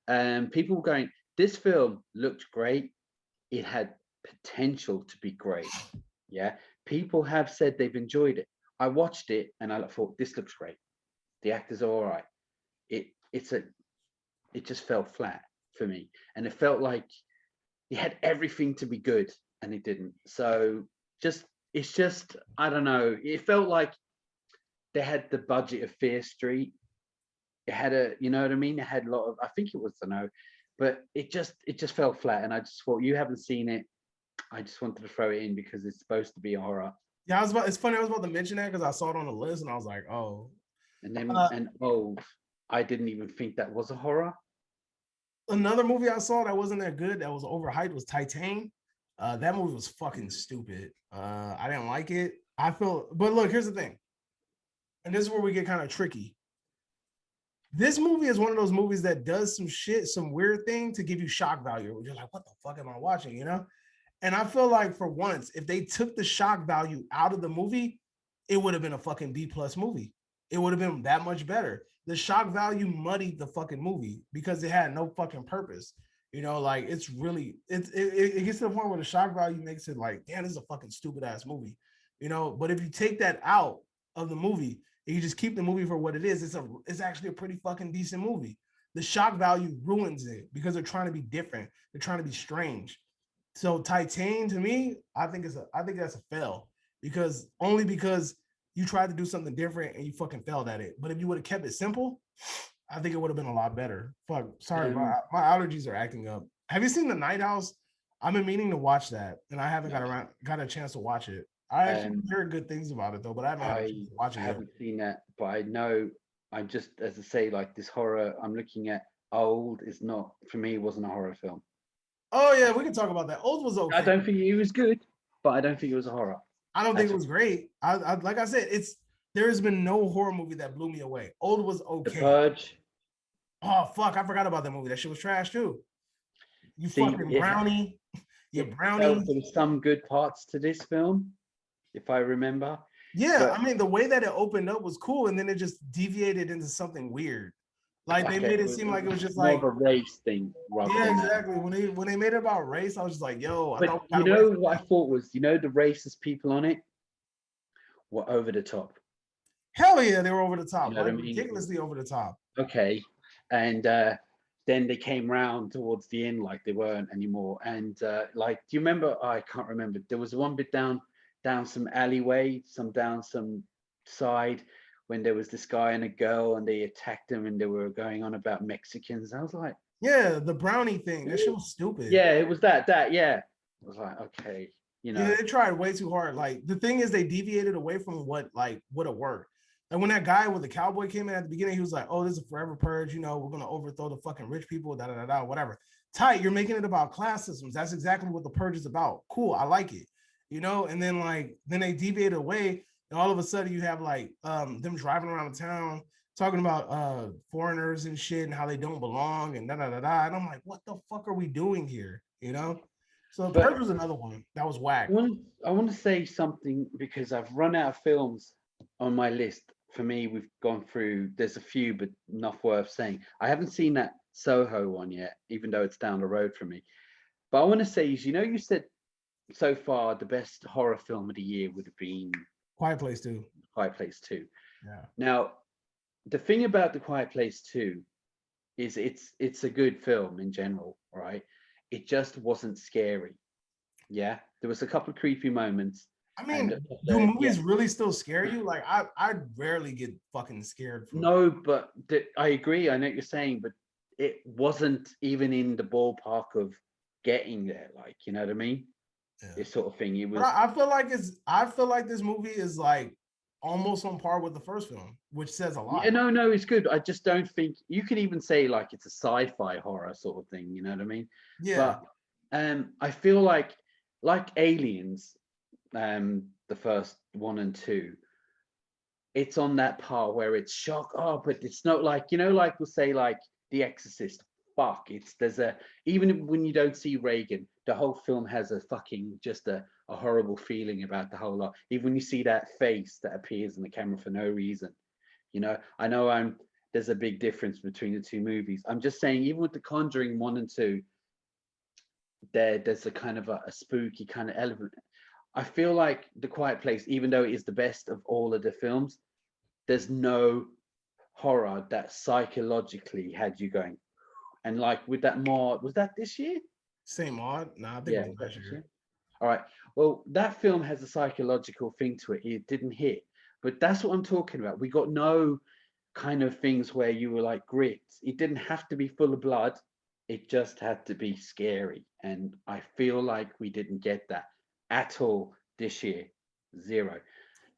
yeah. People were going, this film looked great. It had potential to be great. Yeah. People have said they've enjoyed it. I watched it and I thought, this looks great. The actors are all right. It it's a it just fell flat for me. And it felt like it had everything to be good and it didn't. So just it's just I don't know. It felt like they had the budget of Fear Street. It had a, you know what I mean? It had a lot of, I think it was, I know, but it just fell flat. And I just thought, you haven't seen it. I just wanted to throw it in because it's supposed to be a horror. Yeah, I was about. It's funny. I was about to mention that because I saw it on the list and I was like, oh. And then Uh, and old, I didn't even think that was a horror. Another movie I saw that wasn't that good, that was overhyped, was Titan. That movie was fucking stupid. I didn't like it. I feel, but look, here's the thing, and this is where we get kind of tricky. This movie is one of those movies that does some shit, some weird thing to give you shock value. You're like, what the fuck am I watching? You know? And I feel like for once, if they took the shock value out of the movie, it would have been a fucking B plus movie. It would have been that much better. The shock value muddied the fucking movie because it had no fucking purpose. You know, like it's really it gets to the point where the shock value makes it like, damn, this is a fucking stupid ass movie. You know, but if you take that out of the movie and you just keep the movie for what it is, it's actually a pretty fucking decent movie. The shock value ruins it because they're trying to be different. They're trying to be strange. So Titan to me, I think that's a fail because only because you tried to do something different and you fucking failed at it. But if you would have kept it simple, I think it would have been a lot better. Fuck, sorry, Um, my allergies are acting up. Have you seen The Night House? I've been meaning to watch that, and I haven't got a chance to watch it. I actually um, heard good things about it though, but I haven't had a chance I to watch it yet. haven't seen that, but I know I'm just, as I say, like this horror I'm looking at. Old is not for me. It wasn't a horror film. Oh yeah, we can talk about that. Old was I okay. don't think it was good, but I don't think it was a horror. I don't think That's it was great. I like I said, there has been no horror movie that blew me away. Old was The okay. Purge. Oh fuck, I forgot about that movie. That shit was trash too. You See, fucking brownie. You it felt brownie. there was some good parts to this film, if I remember. Yeah, I But mean the way that it opened up was cool, and then it just deviated into something weird. Like they okay, made it seem like it was just more of like, a race thing rather yeah, than that. exactly. When they made it about race, I was just like, yo, I thought But we got you away know from what that. I thought was, the racist people on it were over the top. Hell yeah, they were over the You top, know what I like mean? ridiculously over the top. Okay, and then they came round towards the end like they weren't anymore. And like, do you remember? I can't remember. There was one bit down some alleyway, down some side when there was this guy and a girl and they attacked him and they were going on about Mexicans. I was like, Yeah, the brownie thing. That shit was stupid. yeah, it was that, yeah. I was like, okay, Yeah, they tried way too hard. Like the thing is, they deviated away from what would have worked. And when that guy with the cowboy came in at the beginning, he was like, "Oh, this is a forever purge. You know, we're gonna overthrow the fucking rich people. Da da da da. Whatever." Tight. You're making it about class systems. That's exactly what the purge is about. Cool. I like it. You know. And then then they deviated away, and all of a sudden you have like them driving around the town talking about foreigners and shit and how they don't belong and da da da da. And I'm like, what the fuck are we doing here? You know. So Purge But was another one that was whack. I want to say something because I've run out of films on my list. For me, we've gone through. There's a few, but not worth saying. I haven't seen that Soho one yet, even though it's down the road from me. But I want to say is, you said so far the best horror film of the year would have been Quiet Place too. Quiet Place 2. Yeah. Now, the thing about the Quiet Place 2 is it's a good film in general, right? It just wasn't scary. Yeah, there was a couple of creepy moments. I And mean, do movies really still scare you? Like I rarely get fucking scared from. no, but I agree. I know what you're saying, but it wasn't even in the ballpark of getting there. Like, you know what I mean? Yeah. This sort of thing. It But was. I feel like this movie is like almost on par with the first film, which says a Yeah, lot. no, it's good. I just don't think you can even say like it's a sci-fi horror sort of thing. You know what I mean? Yeah. But I feel like Aliens, the first one and two, it's on that part where it's shock. Oh, but it's not like, like we'll say like The Exorcist. Fuck, there's a, even when you don't see Reagan, the whole film has a fucking just a horrible feeling about the whole lot. Even when you see that face that appears in the camera for no reason, I know there's a big difference between the two movies. I'm just saying, even with The Conjuring 1 and 2, there's a kind of a spooky kind of element. I feel like The Quiet Place, even though it is the best of all of the films, there's no horror that psychologically had you going. And like with that more, was that this year? Same odd. Nah, I think it Yeah, was was that last this year. year? All right. Well, that film has a psychological thing to it. It didn't hit, but that's what I'm talking about. We got no kind of things where you were like grit. It didn't have to be full of blood. It just had to be scary. And I feel like we didn't get that at all this year. Zero.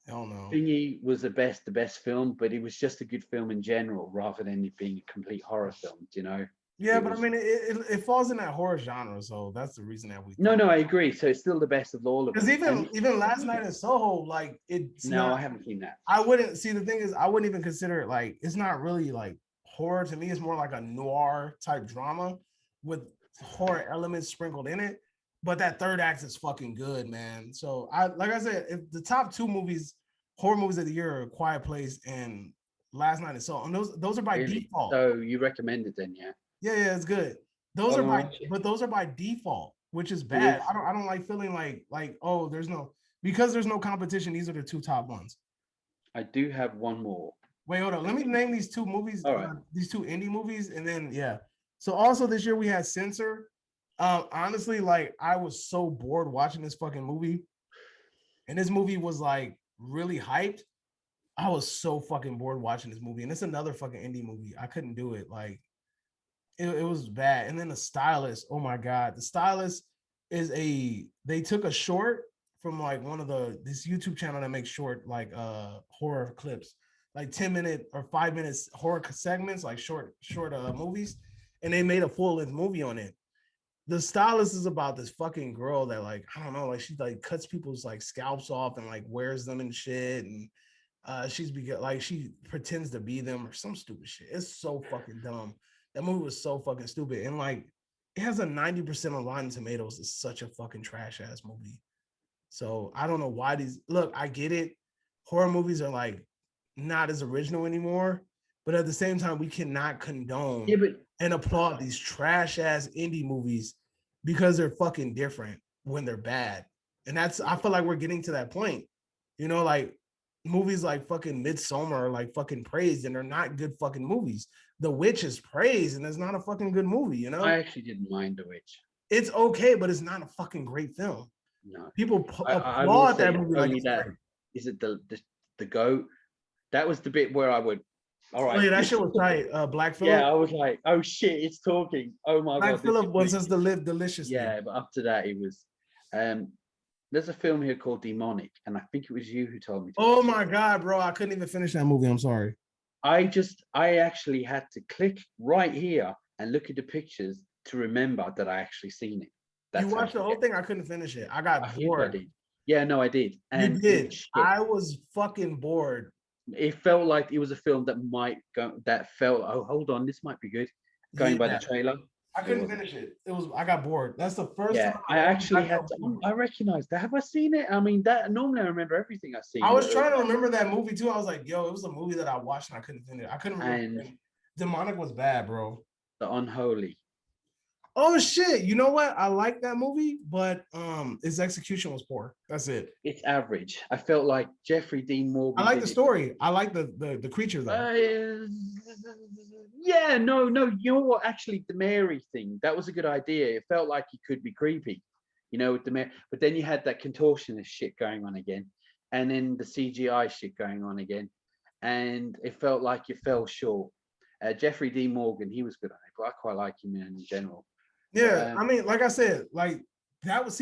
Hell no. Thingy was the best film, but it was just a good film in general rather than it being a complete horror film, Yeah, It but I was mean, it falls in that horror genre, so that's the reason that we no, thought. no, I agree. So it's still the best of all of Because them. And even last night in Soho, like it's no, not. I haven't seen that. I wouldn't see the thing is I wouldn't even consider it like it's not really like horror to me. It's more like a noir type drama with horror elements sprinkled in it. But that third act is fucking good, man. So like I said, if the top two movies, horror movies of the year are Quiet Place and Last Night in Soho, and those are by Really? default. So you recommend it then, yeah? Yeah, it's good. Those Well, are I'm by, watching. but those are by default, which is It bad. is. I don't like feeling like oh, because there's no competition. These are the two top ones. I do have one more. Wait, hold on. Let me name these two movies, All right. these two indie movies, and then yeah. So also this year we had Censor. Honestly, like I was so bored watching this fucking movie, and this movie was like really hyped. I was so fucking bored watching this movie, and it's another fucking indie movie. I couldn't do it. Like it was bad. And then the stylist, oh my god, the stylist they took a short from like one of this YouTube channel that makes short like horror clips, like 10-minute or 5 minutes horror segments, like short movies, and they made a full-length movie on it. The stylist is about this fucking girl that like I don't know, like she like cuts people's like scalps off and like wears them and shit, and like she pretends to be them or some stupid shit. It's so fucking dumb. That movie was so fucking stupid. And like it has a 90% on Rotten Tomatoes. It's such a fucking trash ass movie. So I don't know why look, I get it. Horror movies are like not as original anymore, but at the same time, we cannot condone Yeah, but and applaud these trash ass indie movies because they're fucking different when they're bad. And I feel like we're getting to that point. Like movies like fucking Midsummer are like fucking praised and they're not good fucking movies. The Witch is praised and it's not a fucking good movie. I actually didn't mind The Witch. It's okay, but it's not a fucking great film. No. People I will applaud say that movie like only it's that great. is it the goat. That was the bit where I would, all Oh right. yeah, that shit was tight. Black Yeah, Phillip. I was like, oh shit, it's talking. Oh my Black god, this is Phillip wants us wicked. to live deliciously. Yeah, but up to that it was um there's a film here called Demonic, and I think it was you who told me to Oh watch it. my god, bro! I couldn't even finish that movie. I'm sorry. I actually had to click right here and look at the pictures to remember that I actually seen it. You That's how watched the whole thing. I couldn't finish it. I I got think I bored. did. Yeah, no, I did. You And it was did. shit. I was fucking bored. It felt like it was a film that might go that felt, oh, hold on, this might be good. Going by the Yeah, trailer, I it couldn't wasn't. finish it. I got bored. That's the first time Yeah, I I actually felt had to. bored. I recognize that. Have I seen it? I mean, that normally I remember everything I've I seen, was but trying to remember that movie too. I was like, yo, it was a movie that I watched and I couldn't finish. I couldn't remember. and Demonic was bad, bro. the Unholy. Oh shit! You know what? I like that movie, but its execution was poor. That's it. It's average. I felt like Jeffrey Dean I Morgan like the did it. story. I like the creature though. Yeah, no. You know what? Actually, the Mary thing, that was a good idea. It felt like he could be creepy. you know, with the but then you had that contortionist shit going on again, and then the CGI shit going on again, and it felt like you fell short. Jeffrey D. Morgan, he was good on it, but I quite like him in general. Yeah, But, I mean, like I said, like that was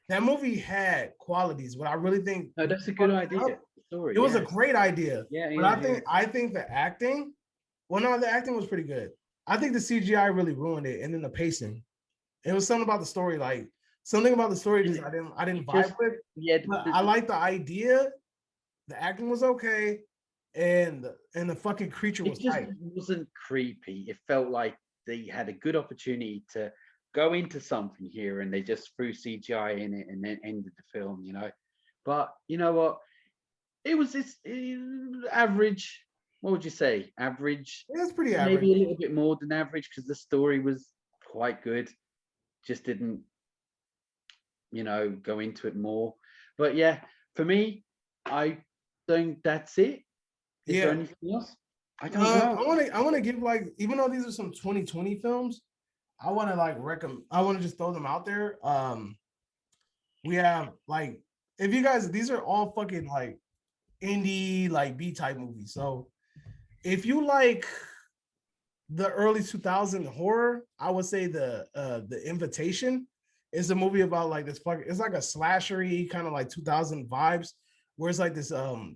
that movie had qualities, but I really think no, that's a good idea. Story, it was a yeah, great idea. yeah, But yeah, yeah. I think the acting, well, no, the acting was pretty good. I think the CGI really ruined it, and then the pacing. It was something about the story, like something about the story just I didn't It vibe just, with. yeah, But I like the idea. The acting was okay, and the fucking creature was it just tight. wasn't creepy. It felt like they had a good opportunity to go into something here, and they just threw CGI in it and then ended the film, you know. But you know what? It was this average. What would you say? Average, It was pretty average. maybe a little bit more than average because the story was quite good. Just didn't, you know, go into it more. But yeah, for me, I think that's it. Is there Yeah. anything else? I don't know. I want to give like, even though these are some 2020 films, I want to like recommend. I want to just throw them out there. We have like, if you guys, these are all fucking like indie like B type movies. So if you like the early 2000 horror, I would say the Invitation is a movie about like this fucking, it's like a slashery kind of like 2000 vibes, where it's like this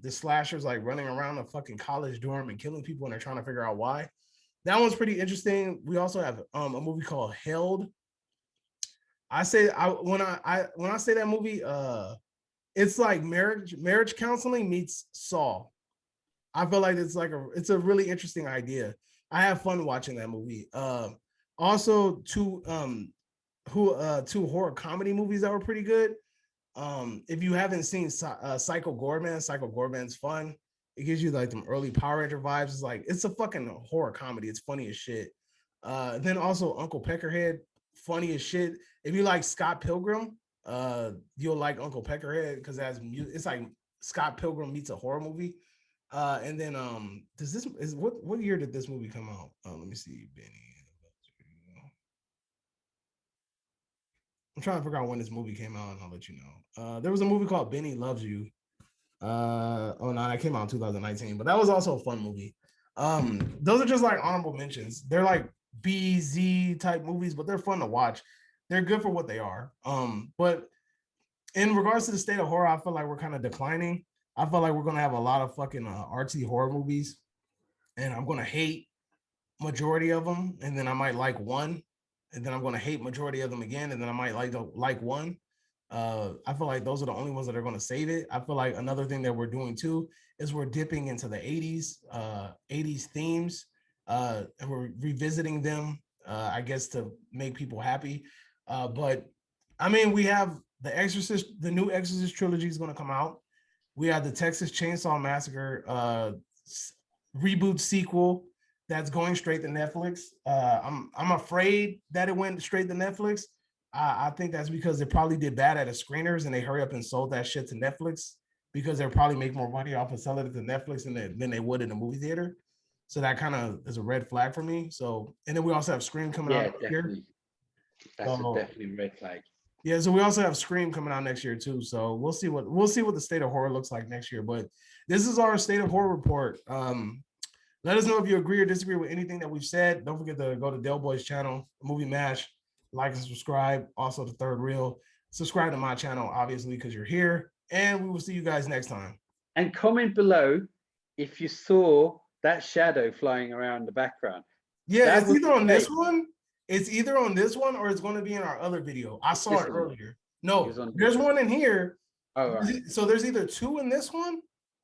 slasher's like running around a fucking college dorm and killing people and they're trying to figure out why. That one's pretty interesting. We also have a movie called Held. I say when I say that movie, it's like marriage counseling meets Saw. I feel like it's a really interesting idea. I have fun watching that movie. Also two horror comedy movies that were pretty good. If you haven't seen Psycho Goreman, Psycho Goreman's fun. It gives you like them early Power Ranger vibes. It's like it's a fucking horror comedy. It's funny as shit. Then also Uncle Peckerhead, funny as shit. If you like Scott Pilgrim, you'll like Uncle Peckerhead because it's like Scott Pilgrim meets a horror movie. And then does this is what year did this movie come out? Let me see, Benny. I'm trying to figure out when this movie came out, and I'll let you know. There was a movie called Benny Loves You. Oh no, that came out in 2019, but that was also a fun movie. Those are just like honorable mentions. They're like BZ type movies, but they're fun to watch. They're good for what they are. But in regards to the state of horror, I feel like we're kind of declining. I feel like we're gonna have a lot of fucking artsy horror movies, and I'm gonna hate majority of them, and then I might like one, and then I'm gonna hate majority of them again, and then I might like one. I feel like those are the only ones that are gonna save it. I feel like another thing that we're doing too is we're dipping into the 80s themes, and we're revisiting them, I guess to make people happy. But I mean, we have the Exorcist, the new Exorcist trilogy is gonna come out. We have the Texas Chainsaw Massacre reboot sequel that's going straight to Netflix. I'm afraid that it went straight to Netflix. I think that's because they probably did bad at the screeners and they hurry up and sold that shit to Netflix because they'll probably make more money off of selling it to Netflix than they would in the movie theater. So that kind of is a red flag for me. So, and then we also have Scream coming Yeah, out here. definitely. That's a So definitely red flag. yeah, so we also have Scream coming out next year too. So we'll see what the state of horror looks like next year. But this is our state of horror report. Let us know if you agree or disagree with anything that we've said. Don't forget to go to Del Boy's channel, Movie Mash, like and subscribe. Also, the Third Reel. Subscribe to my channel, obviously, because you're here. And we will see you guys next time. And comment below if you saw that shadow flying around the background. Yeah, That it's was either on this fake. one. It's either on this one or it's going to be in our other video. I saw This it one. earlier. It No, was on there's this. one in here. Oh, right. So there's either two in this one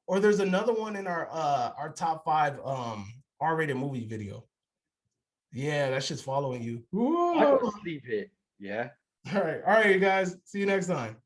or there's another one in our top 5 R-rated movie video. Yeah, that shit's following you. I got Whoa. sleep here. Yeah. All right, you guys. See you next time.